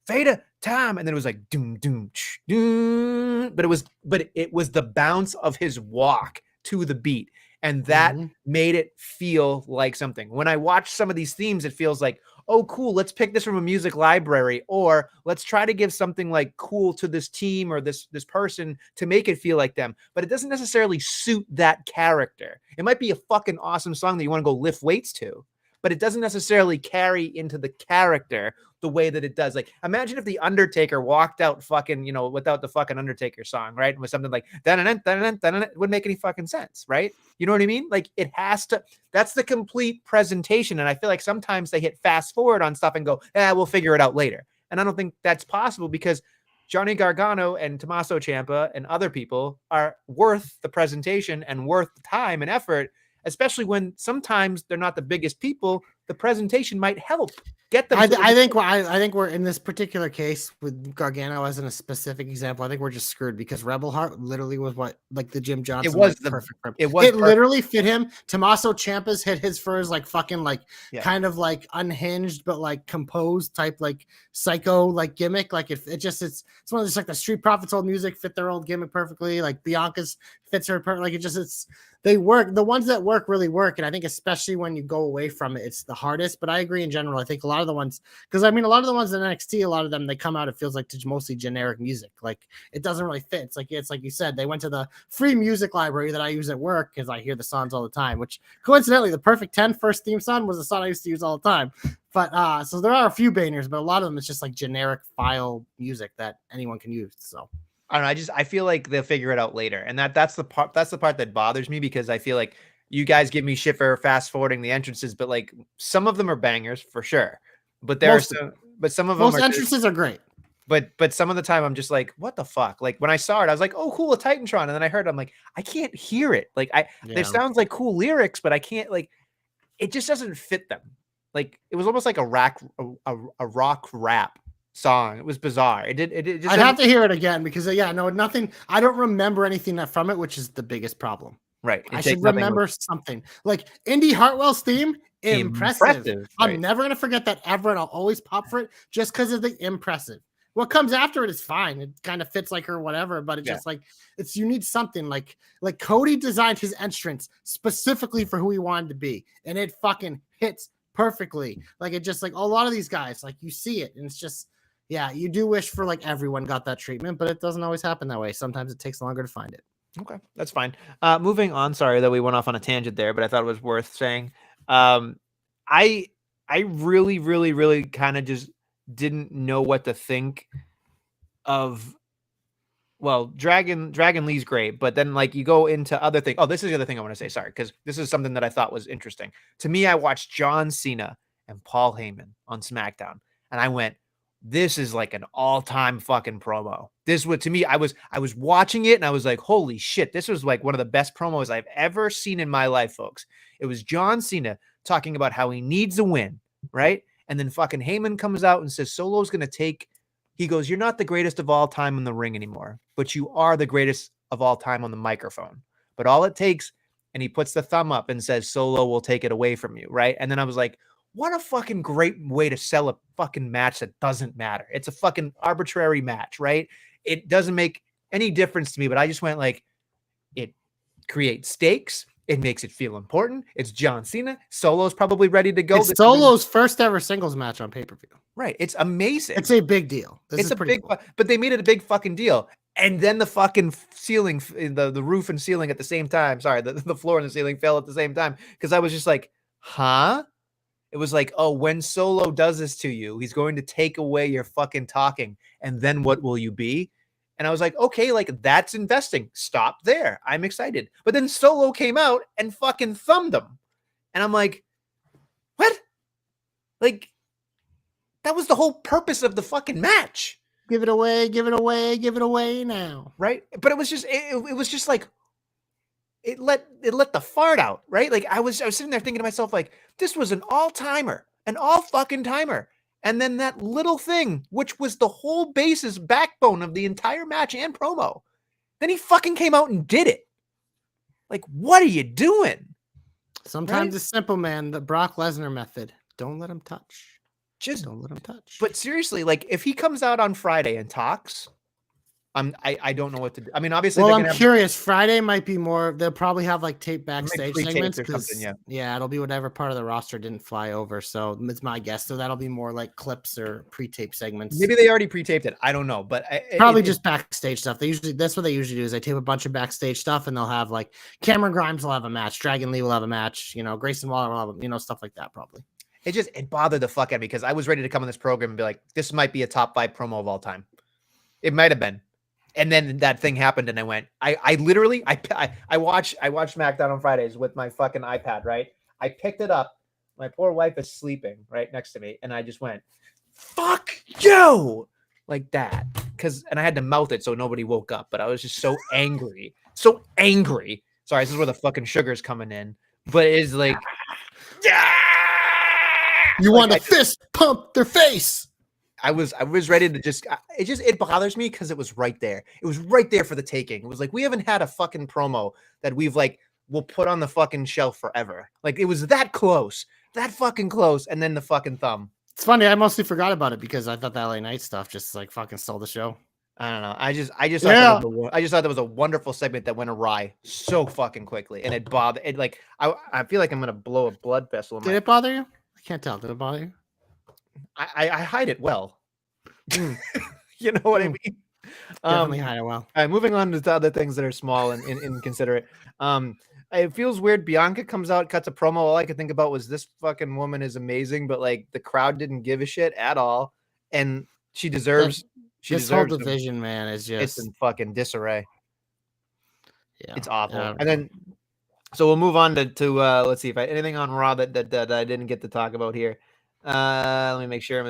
Vader time. And then it was like, doom, doom, doom. But it was the bounce of his walk to the beat. And that made it feel like something. When I watch some of these themes, it feels like, oh, cool, let's pick this from a music library, or let's try to give something like cool to this team or this person to make it feel like them. But it doesn't necessarily suit that character. It might be a fucking awesome song that you want to go lift weights to, but it doesn't necessarily carry into the character the way that it does. Like, imagine if the Undertaker walked out fucking, without the fucking Undertaker song, right? With something like it wouldn't make any fucking sense, right? You know what I mean? Like, it has to, that's the complete presentation. And I feel like sometimes they hit fast forward on stuff and go, we'll figure it out later. And I don't think that's possible because Johnny Gargano and Tommaso Ciampa and other people are worth the presentation and worth the time and effort, especially when sometimes they're not the biggest people. The presentation might help get them. I think we're in this particular case with Gargano as in a specific example. I think we're just screwed because Rebel Heart literally was what, like the Jim Johnson, perfect. It literally fit him. Tommaso Ciampa's hit his for his like fucking like kind of like unhinged but like composed type like psycho like gimmick. Like it's one of those like the Street Profits old music fit their old gimmick perfectly. Like Bianca's fits her like they work. The ones that work really work, and I think especially when you go away from it, it's the hardest. But I agree in general. I think a lot of the ones, because I mean, a lot of the ones in NXT, a lot of them they come out. It feels like it's mostly generic music. Like it doesn't really fit. It's like you said, they went to the free music library that I use at work because I hear the songs all the time. Which coincidentally, the Perfect 10 first theme song was a song I used to use all the time. But so there are a few bangers, but a lot of them it's just like generic file music that anyone can use. So. I don't know. I feel like they'll figure it out later. And that's the part that bothers me because I feel like you guys give me shit for fast forwarding the entrances, but like some of them are bangers for sure. But some of them entrances are great. But some of the time I'm just like, what the fuck? Like when I saw it, I was like, oh, cool, a Titantron. And then I heard it, I'm like, I can't hear it. Like there sounds like cool lyrics, but I can't, like, it just doesn't fit them. Like it was almost like a rock rap song. It was bizarre. It just I'd have to hear it again because nothing. I don't remember anything from it, which is the biggest problem. Right. I should remember something like Indy Hartwell's theme. Impressive. Right. I'm never gonna forget that ever, and I'll always pop for it just because of the impressive. What comes after it is fine. It kind of fits like her, whatever, but it's just like you need something like Cody designed his entrance specifically for who he wanted to be, and it fucking hits perfectly. Like it just like a lot of these guys, like you see it, and it's just. Yeah, you do wish for like everyone got that treatment, but it doesn't always happen that way. Sometimes it takes longer to find it. Okay, that's fine. Moving on. Sorry that we went off on a tangent there, but I thought it was worth saying. I I really, really, really kind of just didn't know what to think of. Well, Dragon Lee's great, but then like you go into other things. Oh, this is the other thing I want to say. Sorry, because this is something that I thought was interesting. To me, I watched John Cena and Paul Heyman on SmackDown, and I went, "This is like an all-time fucking promo." This was to me, I was watching it and I was like, "Holy shit!" This was like one of the best promos I've ever seen in my life, folks. It was John Cena talking about how he needs a win, right? And then fucking Heyman comes out and says Solo's gonna take. He goes, "You're not the greatest of all time in the ring anymore, but you are the greatest of all time on the microphone. But all it takes," and he puts the thumb up and says, "Solo will take it away from you," right? And then I was like, what a fucking great way to sell a fucking match that doesn't matter. It's a fucking arbitrary match, right? It doesn't make any difference to me, but I just went like, it creates stakes. It makes it feel important. It's John Cena. Solo's probably ready to go. It's Solo's first ever singles match on pay-per-view. Right. It's amazing. It's a big deal. This is a pretty big, cool. but they made it a big fucking deal. And then the fucking ceiling, the roof and ceiling at the same time. Sorry, the floor and the ceiling fell at the same time. Because I was just like, huh? It was like, oh, when Solo does this to you, he's going to take away your fucking talking. And then what will you be? And I was like, okay, like that's investing. Stop there. I'm excited. But then Solo came out and fucking thumbed him. And I'm like, what? Like, that was the whole purpose of the fucking match. Give it away, give it away, give it away now. Right? But it was just it was just like it let the fart out, right? Like I was sitting there thinking to myself, like, this was an all-timer, an all fucking timer. And then that little thing, which was the whole basis backbone of the entire match and promo, then he fucking came out and did it. Like, what are you doing? Sometimes right? It's simple, man. The Brock Lesnar method. Don't let him touch. Just don't let him touch. But seriously, like if he comes out on Friday and talks, I don't know what to do. I mean, obviously, well, I'm curious. Friday might be more. They'll probably have like tape backstage segments or something. Yeah, it'll be whatever part of the roster didn't fly over. So it's my guess. So that'll be more like clips or pre-tape segments. Maybe they already pre-taped it. I don't know, but probably just backstage stuff. That's what they usually do. Is they tape a bunch of backstage stuff, and they'll have like Cameron Grimes will have a match, Dragon Lee will have a match, Grayson Waller will have, stuff like that probably. It bothered the fuck out of me because I was ready to come on this program and be like, this might be a top 5 promo of all time. It might have been. And then that thing happened and I went, I literally watch SmackDown on Fridays with my fucking iPad, right? I picked it up. My poor wife is sleeping right next to me. And I just went, fuck you, like that. And I had to mouth it so nobody woke up, but I was just so angry. So angry. Sorry, this is where the fucking sugar's coming in. But it's like, you want to fist pump their face. I was ready to it bothers me because it was right there. It was right there for the taking. It was like, we haven't had a fucking promo that we'll put on the fucking shelf forever. Like it was that close, that fucking close. And then the fucking thumb. It's funny. I mostly forgot about it because I thought the LA Knight stuff just like fucking stole the show. I don't know. I just thought that was a wonderful segment that went awry so fucking quickly. And it bothered it. Like, I feel like I'm going to blow a blood vessel. Did it bother you? I can't tell. Did it bother you? I hide it well. You know what I mean? Definitely hide it well. All right, moving on to other things that are small and inconsiderate. It feels weird. Bianca comes out, cuts a promo. All I could think about was this fucking woman is amazing, but like the crowd didn't give a shit at all, and she deserves. This whole division, man, is just it's in fucking disarray. Yeah, it's awful. And then, so we'll move on to let's see if anything on Raw that I didn't get to talk about here. Let me make sure.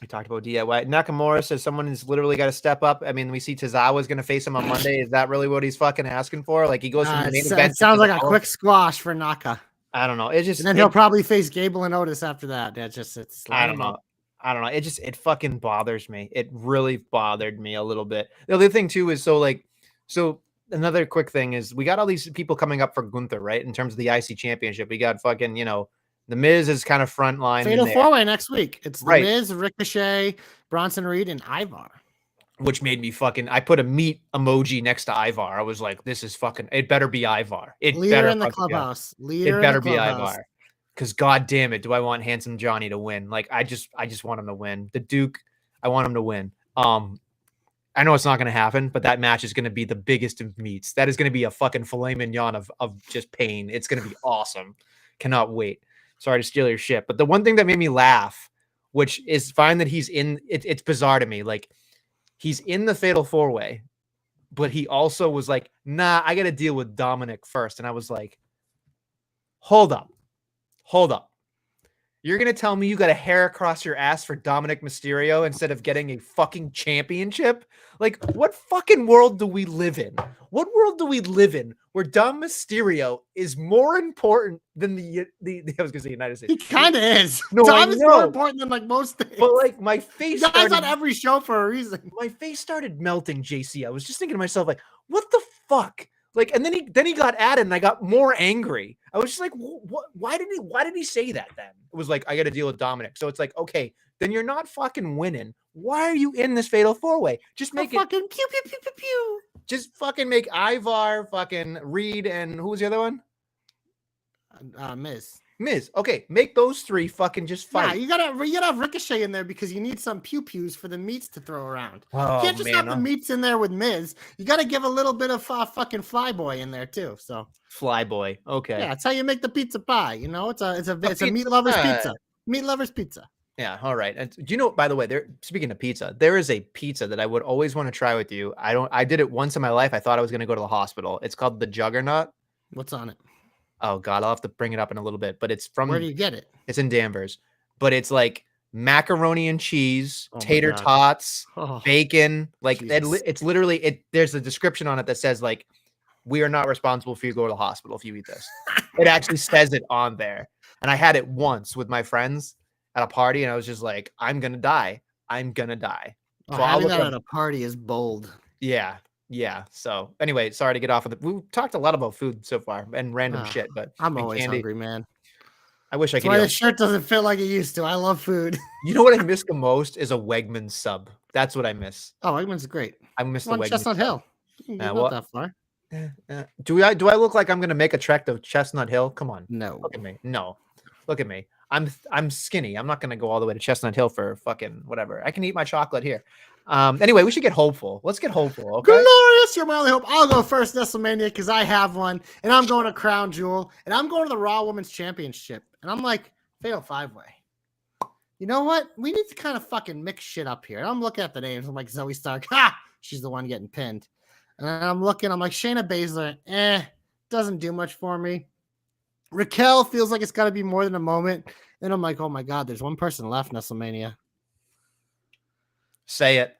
We talked about DIY. Nakamura says someone has literally got to step up. I mean, we see Tozawa's going to face him on Monday. Is that really what he's fucking asking for? Like he goes from the main event. It sounds like a quick squash for Naka. I don't know. It's just, and then he'll probably face Gable and Otis after that. I don't know. It fucking bothers me. It really bothered me a little bit. The other thing too is so another quick thing is we got all these people coming up for Gunther, right? In terms of the IC championship, we got fucking, The Miz is kind of front line. Fatal 4-way next week. It's The Miz, Ricochet, Bronson Reed, and Ivar. Which made me I put a meat emoji next to Ivar. I was like, this is fucking, it better be Ivar. Leader in the clubhouse. It better be Ivar. Because god damn it, do I want Handsome Johnny to win? Like I just want him to win. The Duke, I want him to win. I know it's not going to happen, but that match is going to be the biggest of meats. That is going to be a fucking filet mignon of just pain. It's going to be awesome. Cannot wait. Sorry to steal your shit, but the one thing that made me laugh, which is fine that he's in, it's bizarre to me. Like, he's in the Fatal 4-Way, but he also was like, nah, I got to deal with Dominic first. And I was like, hold up. You're going to tell me you got a hair across your ass for Dominic Mysterio instead of getting a fucking championship? Like, what fucking world do we live in? What world do we live in where Dom Mysterio is more important than the I was going to say United States. He kind of is. No, Dom I is know. more important than like most things. But like my face Guys on every show for a reason. My face started melting, JC. I was just thinking to myself, like, what the fuck? Like, and then he got added, and I got more angry. I was just like, what? Why did he say that then? It was like, I got to deal with Dominic. So it's like, okay, then you're not fucking winning. Why are you in this Fatal 4-Way? Just make it fucking pew pew pew pew pew. Just fucking make Ivar, fucking Reed, and who was the other one? Miz. Okay, make those three fucking just fight. Yeah, you gotta have Ricochet in there because you need some pew pews for the meats to throw around. Oh, you can't just have the meats in there with Miz. You gotta give a little bit of fucking Flyboy in there too. So Flyboy, okay. Yeah, that's how you make the pizza pie. You know, it's a meat lover's pizza. Meat lover's pizza. Yeah, all right. And do you know, by the way, speaking of pizza, there is a pizza that I would always want to try with you. I did it once in my life. I thought I was going to go to the hospital. It's called the Juggernaut. What's on it? Oh God, I'll have to bring it up in a little bit, but it's from, where do you get it? It's in Danvers, but it's like macaroni and cheese, tater tots, bacon. Like it's literally, there's a description on it that says like, we are not responsible if you go to the hospital if you eat this. It actually says it on there. And I had it once with my friends at a party, and I was just like, I'm going to die. So having that at a party is bold. Yeah. So anyway, sorry to get off of it. We talked a lot about food so far and random shit, but I'm always hungry, man. I wish I could. That's why the shirt doesn't fit like it used to. I love food. You know what I miss the most is a Wegmans sub. That's what I miss. Oh, Wegmans is great. I miss the Wegmans. Chestnut Hill. You can go that far. Do I look like I'm gonna make a trek to Chestnut Hill? Come on. No. Look at me. No. Look at me. I'm skinny. I'm not gonna go all the way to Chestnut Hill for fucking whatever. I can eat my chocolate here. Anyway, we should get hopeful. Let's get hopeful. Okay. Glorious, you're my only hope. I'll go first, Nestlemania, because I have one, and I'm going to Crown Jewel, and I'm going to the Raw Women's Championship, and I'm like, Fatal 5-Way. You know what? We need to kind of fucking mix shit up here. And I'm looking at the names. I'm like, Zoe Stark. Ha! She's the one getting pinned. And I'm looking. I'm like, Shayna Baszler. Doesn't do much for me. Raquel feels like it's got to be more than a moment. And I'm like, oh my God, there's one person left, Nestlemania. Say it.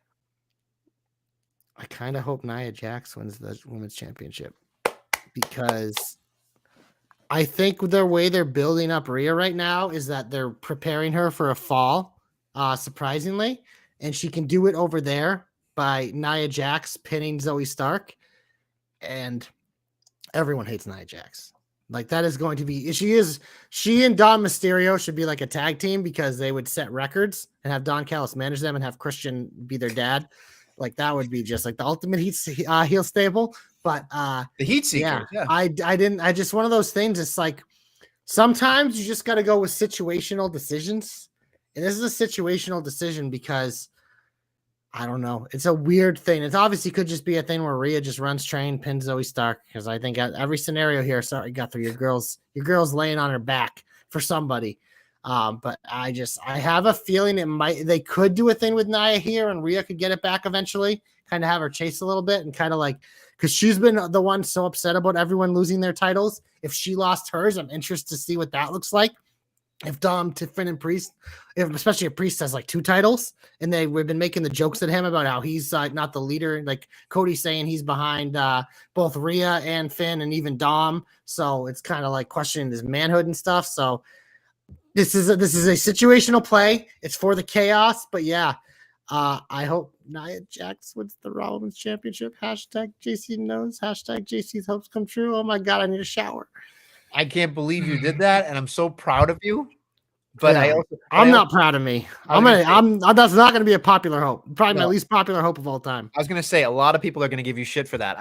I kind of hope Nia Jax wins the Women's Championship because I think the way they're building up Rhea right now is that they're preparing her for a fall, surprisingly, and she can do it over there by Nia Jax pinning Zoe Stark, and everyone hates Nia Jax. Like that is going to be, she and Don Mysterio should be like a tag team because they would set records and have Don Callis manage them and have Christian be their dad. Like that would be just like the ultimate heel stable. But the heat seekers, yeah. I just one of those things. It's like sometimes you just got to go with situational decisions. And this is a situational decision because I don't know. It's a weird thing. It obviously could just be a thing where Rhea just runs train, pins Zoe Stark. Because I think every scenario here, sorry, Guthrie, your girl's laying on her back for somebody. But I have a feeling they could do a thing with Nia here and Rhea could get it back eventually, kind of have her chase a little bit and kind of like, because she's been the one so upset about everyone losing their titles. If she lost hers, I'm interested to see what that looks like. If Dom, Finn, and Priest, especially if Priest has like 2 titles, and we've been making the jokes at him about how he's not the leader, like Cody saying he's behind both Rhea and Finn and even Dom. So it's kind of like questioning his manhood and stuff. So this is a situational play. It's for the chaos, but yeah, I hope Nia Jax wins the Raw Women's Championship. Hashtag JC knows. Hashtag JC's hopes come true. Oh my God, I need a shower. I can't believe you did that, and I'm so proud of you. But yeah, I'm not proud of me. That's not going to be a popular hope. Probably my least popular hope of all time. I was going to say a lot of people are going to give you shit for that.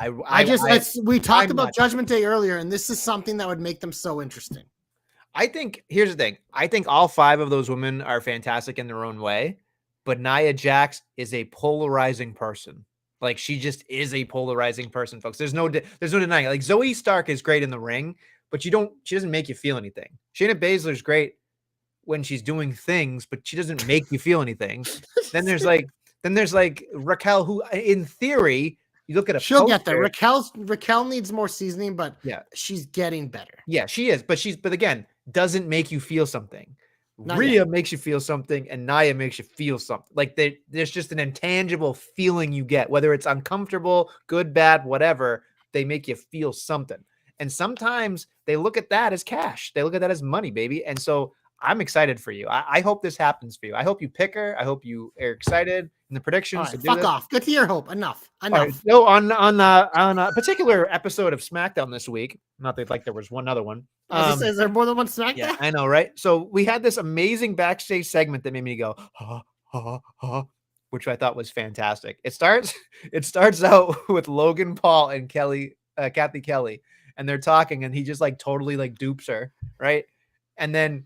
We talked about Judgment Day earlier, and this is something that would make them so interesting. I think here's the thing. I think all 5 of those women are fantastic in their own way, but Nia Jax is a polarizing person. Like, she just is a polarizing person, folks. There's no denying it. Like, Zoe Stark is great in the ring, but she doesn't make you feel anything. Shayna Baszler's great when she's doing things, but she doesn't make you feel anything. Then there's like Raquel, who in theory, you look at a She'll poster, get there. Raquel needs more seasoning, but yeah, she's getting better. yeah, she is, but again, doesn't make you feel something. Not Rhea yet. makes you feel something, and Nia makes you feel something. Like there's just an intangible feeling you get, whether it's uncomfortable, good, bad, whatever. They make you feel something, and sometimes they look at that as cash. They look at that as money, baby. And so I'm excited for you. I hope this happens for you. I hope you pick her. I hope you are excited in the All predictions. right, fuck off. Good to your hope. Enough. All right. So on a particular episode of SmackDown this week, not that like there was one other one. Is there more than one SmackDown? Yeah, I know, right? So we had this amazing backstage segment that made me go, ha, ha, ha, which I thought was fantastic. It starts out with Logan Paul and Kathy Kelly, and they're talking, and he just like totally like dupes her, right? And then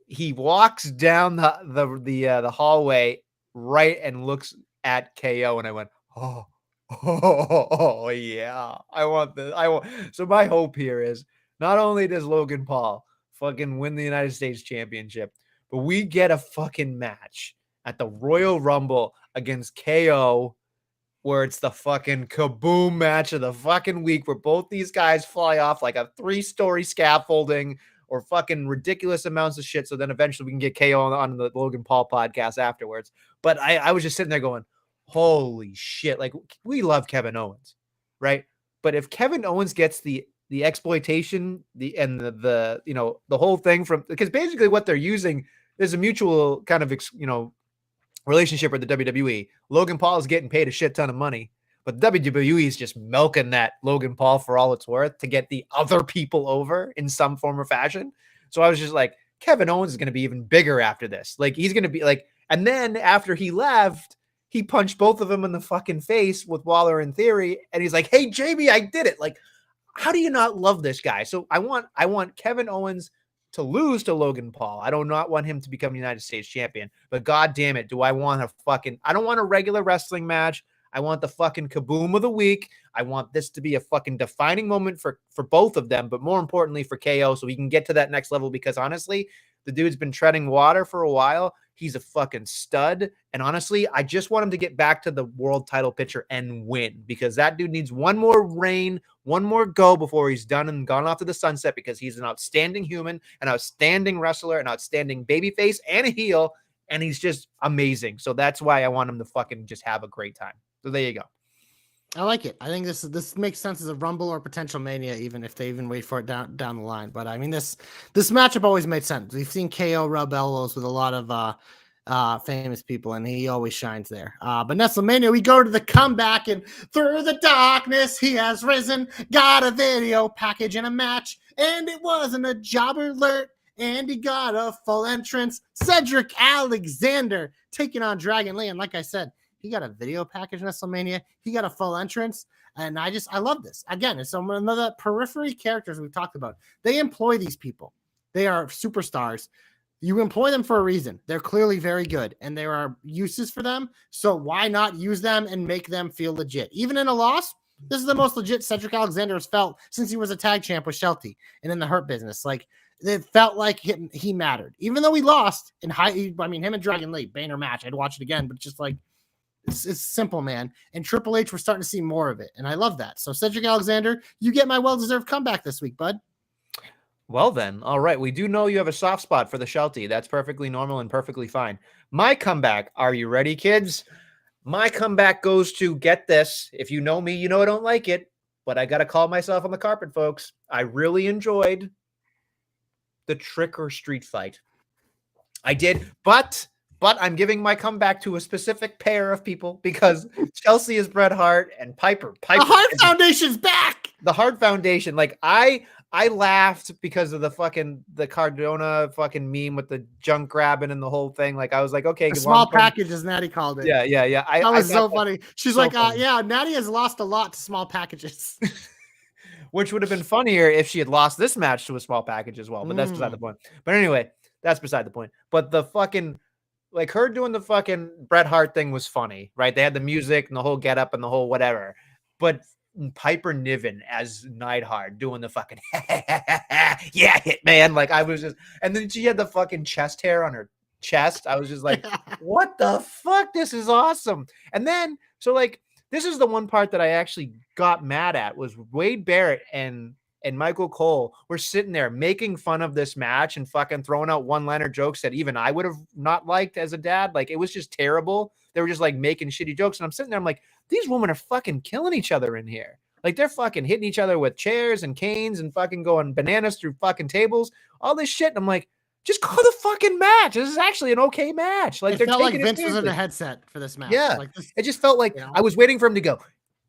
he walks down the hallway, right, and looks at KO, and I went, oh yeah, I want this. So my hope here is not only does Logan Paul fucking win the United States Championship, but we get a fucking match at the Royal Rumble against KO, where it's the fucking kaboom match of the fucking week, where both these guys fly off like a 3-story scaffolding or fucking ridiculous amounts of shit. So then eventually we can get KO on the Logan Paul podcast afterwards. But I was just sitting there going, holy shit. Like, we love Kevin Owens, right? But if Kevin Owens gets the exploitation, the whole thing from, because basically what they're using is a mutual kind of, relationship with the WWE. Logan Paul is getting paid a shit ton of money, but WWE is just milking that Logan Paul for all it's worth to get the other people over in some form or fashion. So I was just like, Kevin Owens is going to be even bigger after this. Like, he's going to be like, and then after he left, he punched both of them in the fucking face with Waller in Theory. And he's like, hey, Jamie, I did it. Like, how do you not love this guy? So I want Kevin Owens to lose to Logan Paul. I do not want him to become United States champion, but God damn it, I don't want a regular wrestling match. I want the fucking kaboom of the week. I want this to be a fucking defining moment for both of them, but more importantly for KO, so he can get to that next level, because honestly, the dude's been treading water for a while. He's a fucking stud. And honestly, I just want him to get back to the world title picture and win, because that dude needs one more reign, one more go before he's done and gone off to the sunset, because he's an outstanding human, an outstanding wrestler, an outstanding babyface and a heel. And he's just amazing. So that's why I want him to fucking just have a great time. So there you go. I like it. I think this makes sense as a Rumble or potential Mania, even if they even wait for it down the line. But I mean, this matchup always made sense. We've seen KO rub elbows with a lot of famous people, and he always shines there. But Nestlemania, we go to the comeback, and through the darkness he has risen. Got a video package and a match, and it wasn't a jobber alert. And he got a full entrance. Cedric Alexander taking on Dragon Lee, and like I said, he got a video package in WrestleMania. He got a full entrance. And I love this. Again, it's some of the periphery characters we've talked about. They employ these people. They are superstars. You employ them for a reason. They're clearly very good, and there are uses for them. So why not use them and make them feel legit? Even in a loss, this is the most legit Cedric Alexander has felt since he was a tag champ with Shelty and in the Hurt Business. Like, it felt like he mattered. Even though he lost him and Dragon Lee, banner match. I'd watch it again, but just like, it's simple, man. And Triple H, we're starting to see more of it, and I love that. So Cedric Alexander, you get my well-deserved comeback this week, bud. Well then, all right. We do know you have a soft spot for the Shelty. That's perfectly normal and perfectly fine. My comeback, are you ready, kids? My comeback goes to, get this. If you know me, you know I don't like it, but I got to call myself on the carpet, folks. I really enjoyed the Trick or Street fight. I did, but I'm giving my comeback to a specific pair of people, because Chelsea is Bret Hart and Piper. The Hart Foundation's back. The Hart Foundation. Like, I laughed because of the Cardona fucking meme with the junk grabbing and the whole thing. Like, I was like, okay, small package, as Natty called it. Yeah. That was so funny. She's so like, funny. yeah, Natty has lost a lot to small packages. Which would have been funnier if she had lost this match to a small package as well. But that's beside the point. But anyway, that's beside the point. But the fucking like her doing the fucking Bret Hart thing was funny, right? They had the music and the whole get up and the whole whatever. But Piper Niven as Neidhart doing the fucking yeah, hit man. Like I was just, and then she had the fucking chest hair on her chest. I was just like, what the fuck? This is awesome. And then, so like, this is the one part that I actually got mad at was Wade Barrett and Michael Cole were sitting there making fun of this match and fucking throwing out one-liner jokes that even I would have not liked as a dad. Like it was just terrible. They were just like making shitty jokes. And I'm sitting there, I'm like, these women are fucking killing each other in here. Like they're fucking hitting each other with chairs and canes and fucking going bananas through fucking tables, all this shit. And I'm like, just call the fucking match. This is actually an okay match. Like It they're felt like taking Vince it was in seriously. a headset for this match. Yeah. Like this, It just felt like you know? I was waiting for him to go,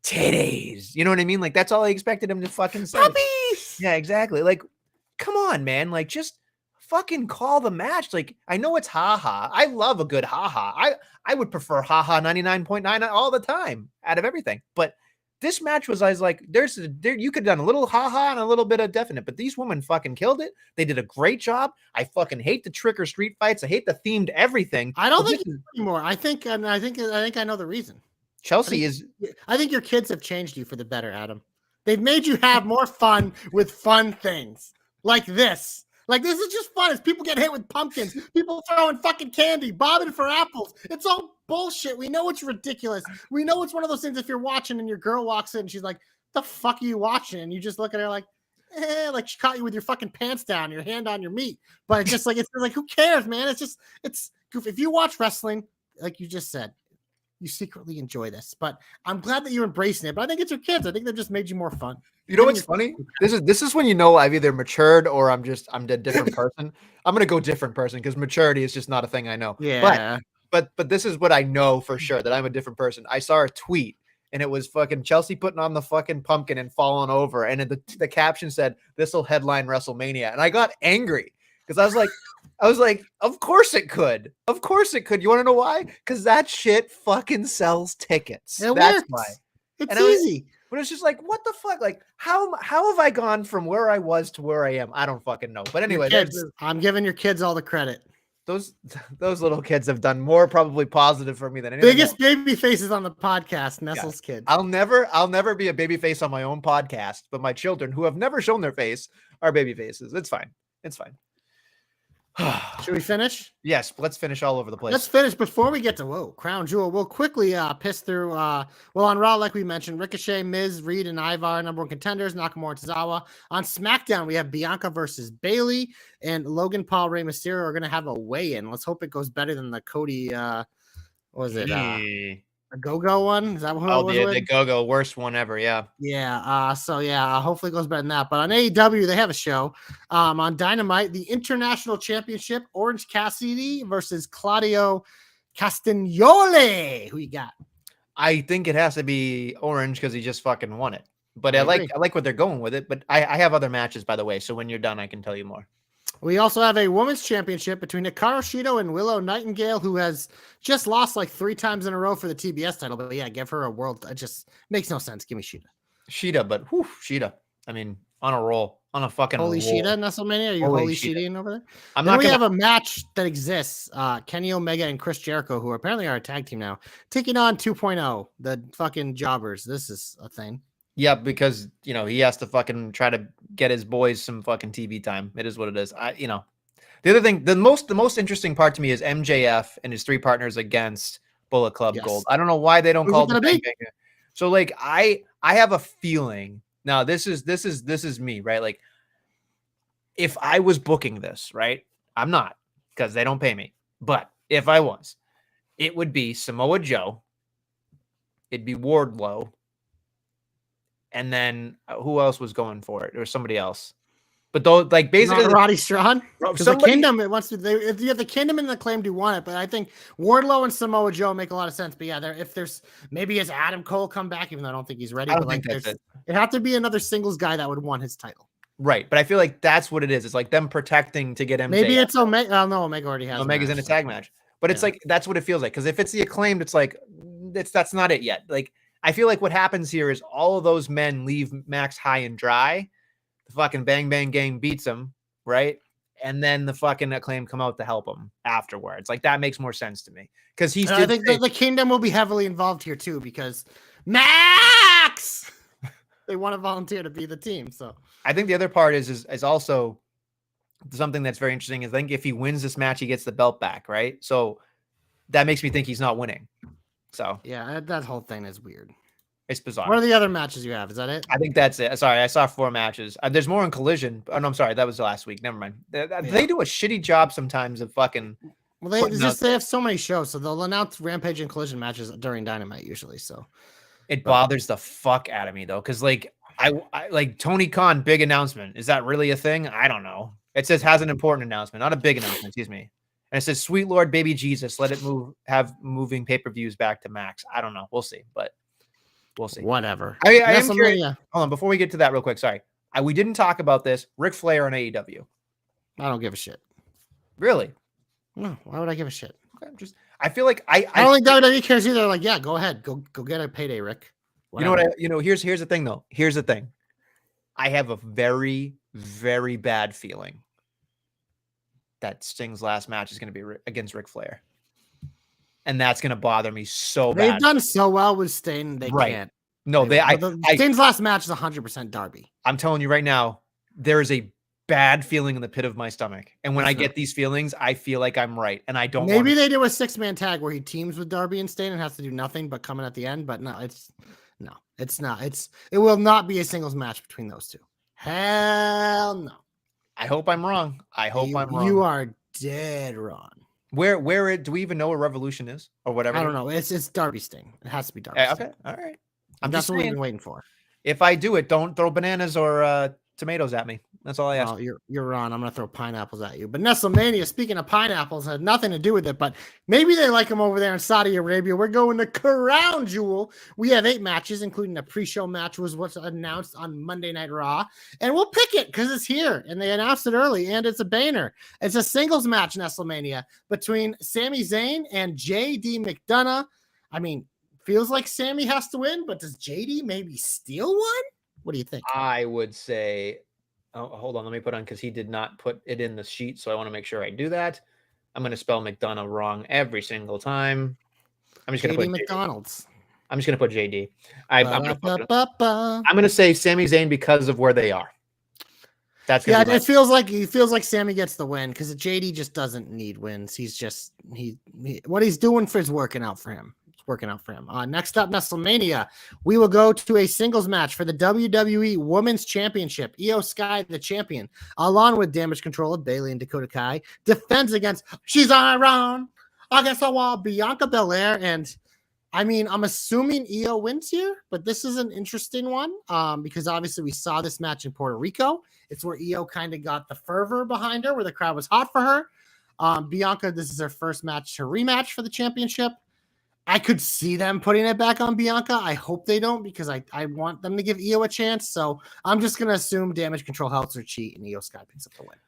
titties. You know what I mean? Like that's all I expected him to fucking say. Puppies! Yeah, exactly. Like, come on, man. Like, just fucking call the match. Like, I know it's haha. I love a good haha. I would prefer haha 99.9 all the time out of everything. But this match was, I was like, there you could have done a little haha and a little bit of definite, but these women fucking killed it. They did a great job. I fucking hate the trick or street fights. I hate the themed everything. I don't think anymore. I think I know the reason. Chelsea is. I think your kids have changed you for the better, Adam. They've made you have more fun with fun things like this. Like this is just fun. As people get hit with pumpkins, people throwing fucking candy, bobbing for apples. It's all bullshit. We know it's ridiculous. We know it's one of those things. If you're watching and your girl walks in, and she's like, "The fuck are you watching?" And you just look at her like, like she caught you with your fucking pants down, your hand on your meat. But it's just like it's like, who cares, man? It's goofy. If you watch wrestling, like you just said, you secretly enjoy this, but I'm glad that you're embracing it. But I think it's your kids. I think they've just made you more fun. You know what's funny? This is when you know I've either matured or I'm a different person. I'm gonna go different person because maturity is just not a thing I know. Yeah. But this is what I know for sure that I'm a different person. I saw a tweet and it was fucking Chelsea putting on the fucking pumpkin and falling over, and the caption said, "This will headline WrestleMania," and I got angry because I was like, of course it could. Of course it could. You want to know why? Because that shit fucking sells tickets. That's why. It's easy. But it's just like, what the fuck? Like, how have I gone from where I was to where I am? I don't fucking know. But anyway, I'm giving your kids all the credit. Those little kids have done more probably positive for me than anything biggest else. Baby faces on the podcast. Nestle's kids. I'll never be a baby face on my own podcast, but my children who have never shown their face are baby faces. It's fine. It's fine. Should we finish? Yes, let's finish all over the place. Let's finish before we get to Crown Jewel. We'll quickly piss through. On Raw, like we mentioned, Ricochet, Miz, Reed, and Ivar, number one contenders. Nakamura, Tozawa. On SmackDown, we have Bianca versus Bayley, and Logan Paul, Rey Mysterio are going to have a weigh-in. Let's hope it goes better than the Cody. What was it? A Go-Go one? Is that what it was? The Go-Go, worst one ever, yeah. Yeah, hopefully it goes better than that. But on AEW, they have a show. On Dynamite, the International Championship, Orange Cassidy versus Claudio Castagnoli. Who you got? I think it has to be Orange because he just fucking won it. But I like what they're going with it. But I have other matches, by the way, so when you're done, I can tell you more. We also have a women's championship between Hikaru Shida and Willow Nightingale, who has just lost like 3 times in a row for the TBS title. But yeah, give her a world. It just makes no sense. Give me Shida. Shida. I mean, on a roll, on a fucking holy roll. Shida, Nestlemania? Are you holy Shida over there? We have a match that exists. Kenny Omega and Chris Jericho, who apparently are a tag team now, taking on 2.0, the fucking jobbers. This is a thing. Yeah, because he has to fucking try to get his boys some fucking TV time. It is what it is. The other thing, the most interesting part to me is MJF and his 3 partners against Bullet Club Gold. I don't know why they don't call it the Bang Bang. So like I have a feeling. Now this is me, right? Like if I was booking this, right? I'm not because they don't pay me. But if I was, it would be Samoa Joe. It'd be Wardlow. And then who else was going for it? Or somebody else. But though, like basically, Roddy Strong. Because the Kingdom, it wants to. If you have the Kingdom and the Claim do want it, but I think Wardlow and Samoa Joe make a lot of sense. But yeah, if there's maybe as Adam Cole come back, even though I don't think he's ready. But like, it had to be another singles guy that would want his title. Right, but I feel like that's what it is. It's like them protecting to get MJF. Maybe it's Omega. Oh no, Omega already has. Omega's in a tag match, but it's like that's what it feels like. Because if it's the Acclaimed, it's like that's not it yet. Like. I feel like what happens here is all of those men leave Max high and dry. The fucking Bang Bang Gang beats them, right? and then the fucking Acclaim come out to help him afterwards. Like that makes more sense to me because he's. I think the Kingdom will be heavily involved here too because Max they want to volunteer to be the team. So I think the other part is also something that's very interesting. Is I think if he wins this match, he gets the belt back, right? So that makes me think he's not winning. So yeah, that whole thing is weird. It's bizarre. What are the other matches you have? Is that it? I think that's it. Sorry, I saw 4 matches. There's more in Collision. Oh, no, I'm sorry. That was last week. Never mind. They do a shitty job sometimes of fucking. Well, they have so many shows, so they'll announce Rampage and Collision matches during Dynamite usually. So it bothers the fuck out of me though, because like I like Tony Khan big announcement. Is that really a thing? I don't know. It says has an important announcement, not a big announcement. Excuse me. And it says, "Sweet Lord, baby Jesus, let it move. Have moving pay-per-views back to Max." I don't know. We'll see, but. We'll see. Whatever. I am curious. Hold on, before we get to that real quick. Sorry. We didn't talk about this. Ric Flair on AEW. I don't give a shit. Really? No, why would I give a shit? Okay, I feel like I don't think WWE cares either. Like, yeah, go ahead. Go get a payday, Rick. Whatever. You know what here's the thing though. Here's the thing. I have a very, very bad feeling that Sting's last match is going to be against Ric Flair. And that's going to bother me so bad. They've done so well with Sting, they can't. No, Sting's last match is 100% Darby. I'm telling you right now, there is a bad feeling in the pit of my stomach. And when I get these feelings, I feel like I'm right. And I don't Maybe they do a 6-man tag where he teams with Darby and Sting and has to do nothing but come in at the end. But no, it's not. It will not be a singles match between those two. Hell no. I hope I'm wrong. I'm wrong. You are dead wrong. Where do we even know what Revolution is or whatever? I don't know. It's Darby Sting. It has to be Darby. Okay, all right. That's what we've been waiting for. If I do it, don't throw bananas or tomatoes at me. That's all I ask. You're wrong. I'm gonna throw pineapples at you. But Nestlemania, speaking of pineapples, had nothing to do with it. But maybe they like them over there in Saudi Arabia. We're going to Crown Jewel. We have 8 matches, including a pre-show match was what's announced on Monday Night Raw, and we'll pick it because it's here and they announced it early, and it's a banger. It's a singles match, Nestlemania, between Sami Zayn and JD McDonough. I mean, feels like Sami has to win, but does JD maybe steal one? What do you think? I would say. Oh, hold on. Let me put on because he did not put it in the sheet. So I want to make sure I do that. I'm going to spell McDonough wrong every single time. I'm just going to put McDonald's. I'm just going to put JD. I'm going to say Sami Zayn because of where they are. That's it feels like Sami gets the win because JD just doesn't need wins. He's just what he's doing for is working out for him. Next up, Nestlemania, we will go to a singles match for the WWE Women's Championship. Io Sky, the champion, along with Damage Control of Bayley and Dakota Kai, defends against She's on Iran against the wall, Bianca Belair. And I mean, I'm assuming Io wins here, but this is an interesting one because obviously we saw this match in Puerto Rico. It's where Io kind of got the fervor behind her, where the crowd was hot for her. Bianca, this is her first match to rematch for the championship. I could see them putting it back on Bianca. I hope they don't because I want them to give Io a chance. So I'm just going to assume Damage Control helps her cheat and Io Sky picks up the win.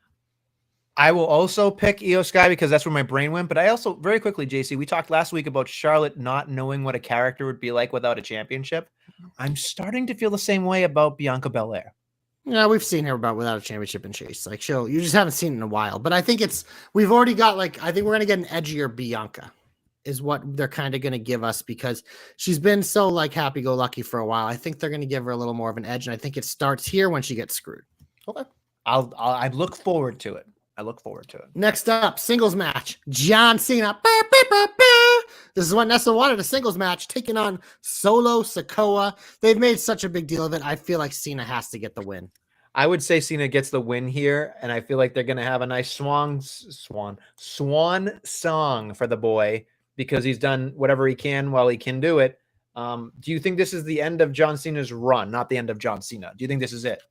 I will also pick Io Sky because that's where my brain went. But I also, very quickly, JC, we talked last week about Charlotte not knowing what a character would be like without a championship. I'm starting to feel the same way about Bianca Belair. Yeah, we've seen her without a championship in Chase. Like, you just haven't seen it in a while. But I think we've already got I think we're going to get an edgier Bianca. Is what they're kind of going to give us because she's been so happy-go-lucky for a while. I think they're going to give her a little more of an edge, and I think it starts here when she gets screwed. Okay, I look forward to it. Next up, singles match: John Cena. This is what Nessa wanted, a singles match taking on Solo Sikoa. They've made such a big deal of it. I feel like Cena has to get the win. I would say Cena gets the win here, and I feel like they're going to have a nice swan song for the boy. Because he's done whatever he can while he can do it. Do you think this is the end of John Cena's run, not the end of John Cena? Do you think this is it?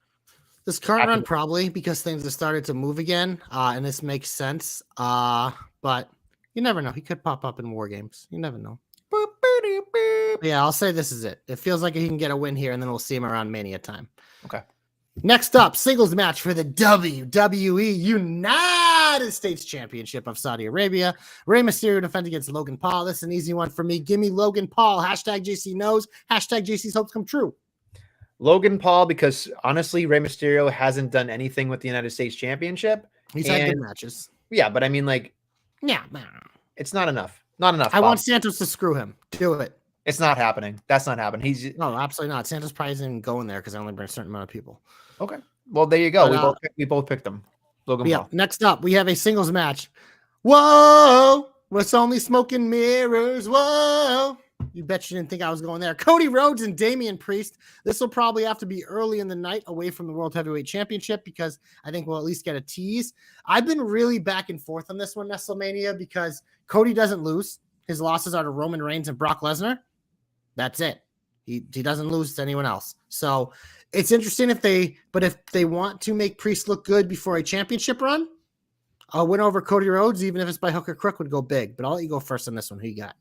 This current run probably because things have started to move again, and this makes sense. But you never know. He could pop up in War Games. You never know. Yeah, I'll say this is it. It feels like he can get a win here, and then we'll see him around Mania time. Okay. Next up, singles match for the WWE United States Championship of Saudi Arabia. Rey Mysterio defends against Logan Paul. This is an easy one for me. Give me Logan Paul. Hashtag JC knows. Hashtag JC's hopes come true. Logan Paul, because honestly, Rey Mysterio hasn't done anything with the United States Championship. He's had good And matches. yeah, but I mean, like, Yeah. it's not enough. Not enough, I Bob. want Santos to screw him. Do it. It's not happening. That's not happening. He's No, absolutely not. Santos probably isn't going there because I only bring a certain amount of people. okay. Well, there you go. But, We both picked him. Logan yeah. Paul. Next up, we have a singles match. Whoa! What's only smoke and mirrors? Whoa! You bet you didn't think I was going there. Cody Rhodes and Damian Priest. This will probably have to be early in the night away from the World Heavyweight Championship because I think we'll at least get a tease. I've been really back and forth on this one, Nestlemania, because Cody doesn't lose. His losses are to Roman Reigns and Brock Lesnar. That's it. He doesn't lose to anyone else. So it's interesting if they want to make Priest look good before a championship run, a win over Cody Rhodes, even if it's by hook or crook, would go big. But I'll let you go first on this one. Who you got?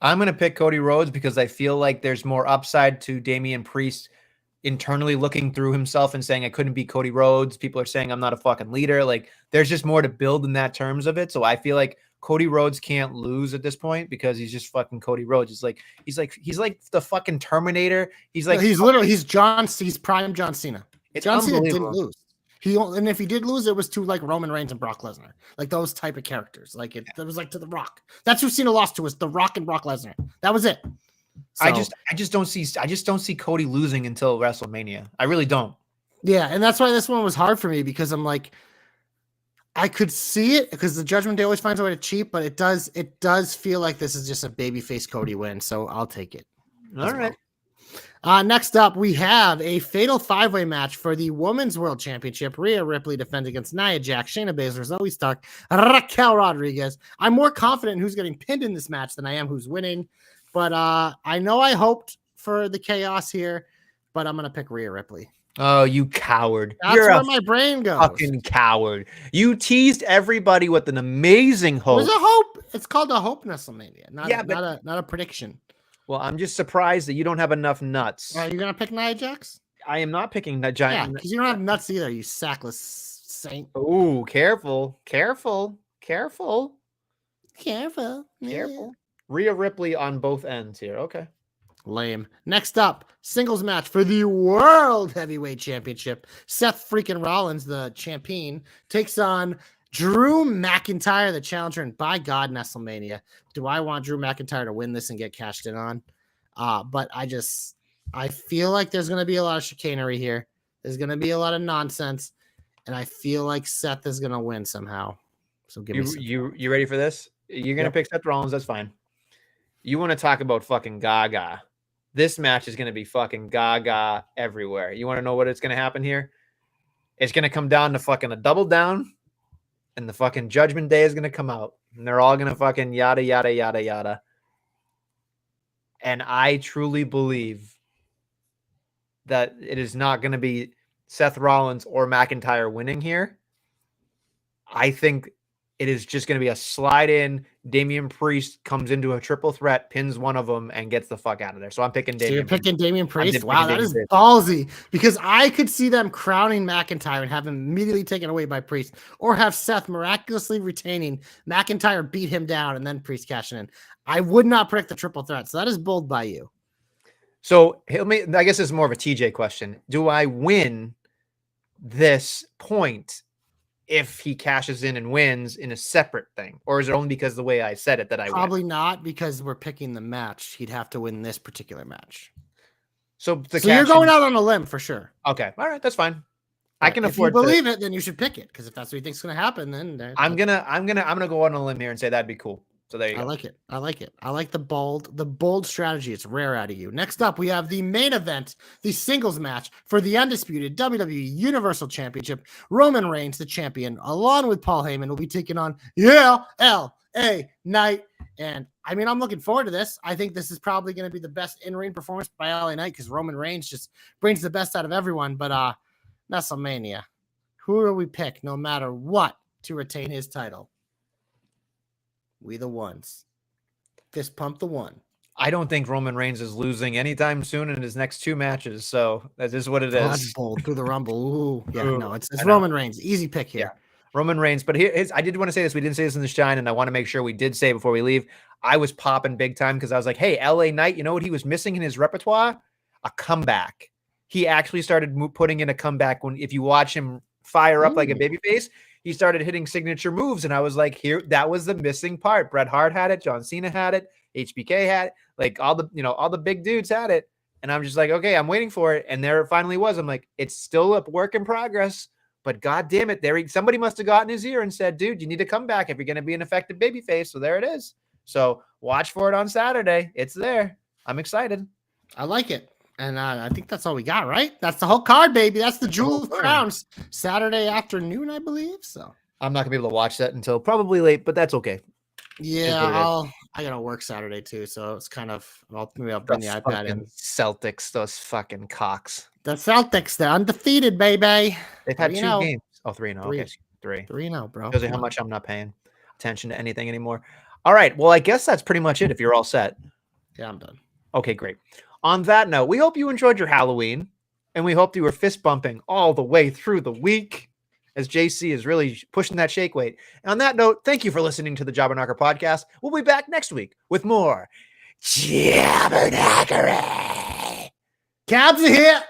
I'm going to pick Cody Rhodes because I feel like there's more upside to Damian Priest internally looking through himself and saying, I couldn't be Cody Rhodes. People are saying I'm not a fucking leader. Like, there's just more to build in that terms of it. So I feel like Cody Rhodes can't lose at this point because he's just fucking Cody Rhodes. He's like the fucking Terminator. He's prime John Cena. It's John Cena didn't unbelievable. lose. And if he did lose, it was to like Roman Reigns and Brock Lesnar, like those type of characters. Like it was like to The Rock. That's who Cena lost to, was The Rock and Brock Lesnar. That was it. So, I just don't see Cody losing until WrestleMania. I really don't. Yeah, and that's why this one was hard for me, because I'm like, I could see it because the Judgment Day always finds a way to cheat, but it does feel like this is just a babyface Cody win, so I'll take it. All right. Next up, we have a fatal 5-way match for the Women's World Championship. Rhea Ripley defends against Nia Jax, Shayna Baszler, Zoe Stark, Raquel Rodriguez. I'm more confident in who's getting pinned in this match than I am who's winning, but I know I hoped for the chaos here, but I'm going to pick Rhea Ripley. Oh, you coward. That's You're where a my brain goes. fucking coward. You teased everybody with an amazing hope. There's a hope. It's called a hope, Nestlemania, not a prediction. Well, I'm just surprised that you don't have enough nuts. Are you going to pick Nia Jax? I am not picking that giant. Yeah, because you don't have nuts either, you sackless saint. Oh, careful. Careful. Rhea Ripley on both ends here. Okay. Lame. Next up, singles match for the World Heavyweight Championship. Seth freaking Rollins, the champion, takes on Drew McIntyre, the challenger. And by God, Nestlemania, do I want Drew McIntyre to win this and get cashed in on? But I feel like there's going to be a lot of chicanery here. There's going to be a lot of nonsense. And I feel like Seth is going to win somehow. So give me you ready for this? You're going to pick Seth Rollins. That's fine. You want to talk about fucking gaga. This match is going to be fucking gaga everywhere. You want to know what it's going to happen here? It's going to come down to fucking a double down, and the fucking Judgment Day is going to come out, and they're all going to fucking yada, yada, yada, yada. And I truly believe that it is not going to be Seth Rollins or McIntyre winning here. I think it is just going to be a slide in. Damian Priest comes into a triple threat, pins one of them, and gets the fuck out of there. So I'm picking Damian. So you're picking Damian Priest? Wow, that is ballsy. Because I could see them crowning McIntyre and have him immediately taken away by Priest, or have Seth miraculously retaining, McIntyre beat him down, and then Priest cashing in. I would not predict the triple threat, so that is bold by you. So I guess it's more of a TJ question. Do I win this point if he cashes in and wins in a separate thing? Or is it only because of the way I said it that I Probably win? not, because we're picking the match. He'd have to win this particular match. So you're going out on a limb for sure. Okay. All right. That's fine. But I can afford to believe it, then you should pick it, because if that's what you think is going to happen, then I'm gonna go on a limb here and say that'd be cool. So there you go. I like it. I like the bold strategy. It's rare out of you. Next up, we have the main event, the singles match for the undisputed WWE Universal Championship. Roman Reigns, the champion, along with Paul Heyman, will be taking on LA Knight. And I mean, I'm looking forward to this. I think this is probably going to be the best in-ring performance by LA Knight, because Roman Reigns just brings the best out of everyone. But Nestlemania, who will we pick no matter what to retain his title? We the ones. Fist pump the one. I don't think Roman Reigns is losing anytime soon in his next two matches. So that is what it is. That's bold through the Rumble. Ooh, yeah, no, it's Roman Reigns. Easy pick here. Yeah. Roman Reigns. But I did want to say this. We didn't say this in the Shine, and I want to make sure we did say before we leave. I was popping big time because I was like, hey, LA Knight, you know what he was missing in his repertoire? A comeback. He actually started putting in a comeback if you watch him fire up like a babyface. he started hitting signature moves, and I was like, here, that was the missing part. Bret Hart had it, John Cena had it, HBK had it, like all the big dudes had it. And I'm just like, okay, I'm waiting for it. And there it finally was. I'm like, it's still a work in progress, but God damn it, somebody must have gotten his ear and said, dude, you need to come back if you're going to be an effective babyface. So there it is. So watch for it on Saturday. It's there. I'm excited. I like it. And I think that's all we got, right? That's the whole card, baby. That's the Jewel of Crowns. Saturday afternoon, I believe. So I'm not gonna be able to watch that until probably late, but that's okay. Yeah, I gotta work Saturday too, so it's kind of maybe I'll bring the iPad in. Celtics, those fucking cocks. The Celtics, they're undefeated, baby. They've had 2 games. Oh, 3-0. Okay, 3. 3-0, bro. Shows you how much I'm not paying attention to anything anymore. All right. Well, I guess that's pretty much it if you're all set. Yeah, I'm done. Okay, great. On that note, we hope you enjoyed your Halloween, and we hope you were fist bumping all the way through the week as JC is really pushing that shake weight. And on that note, thank you for listening to the Jobberknocker podcast. We'll be back next week with more Jobberknockery. Cabs are here.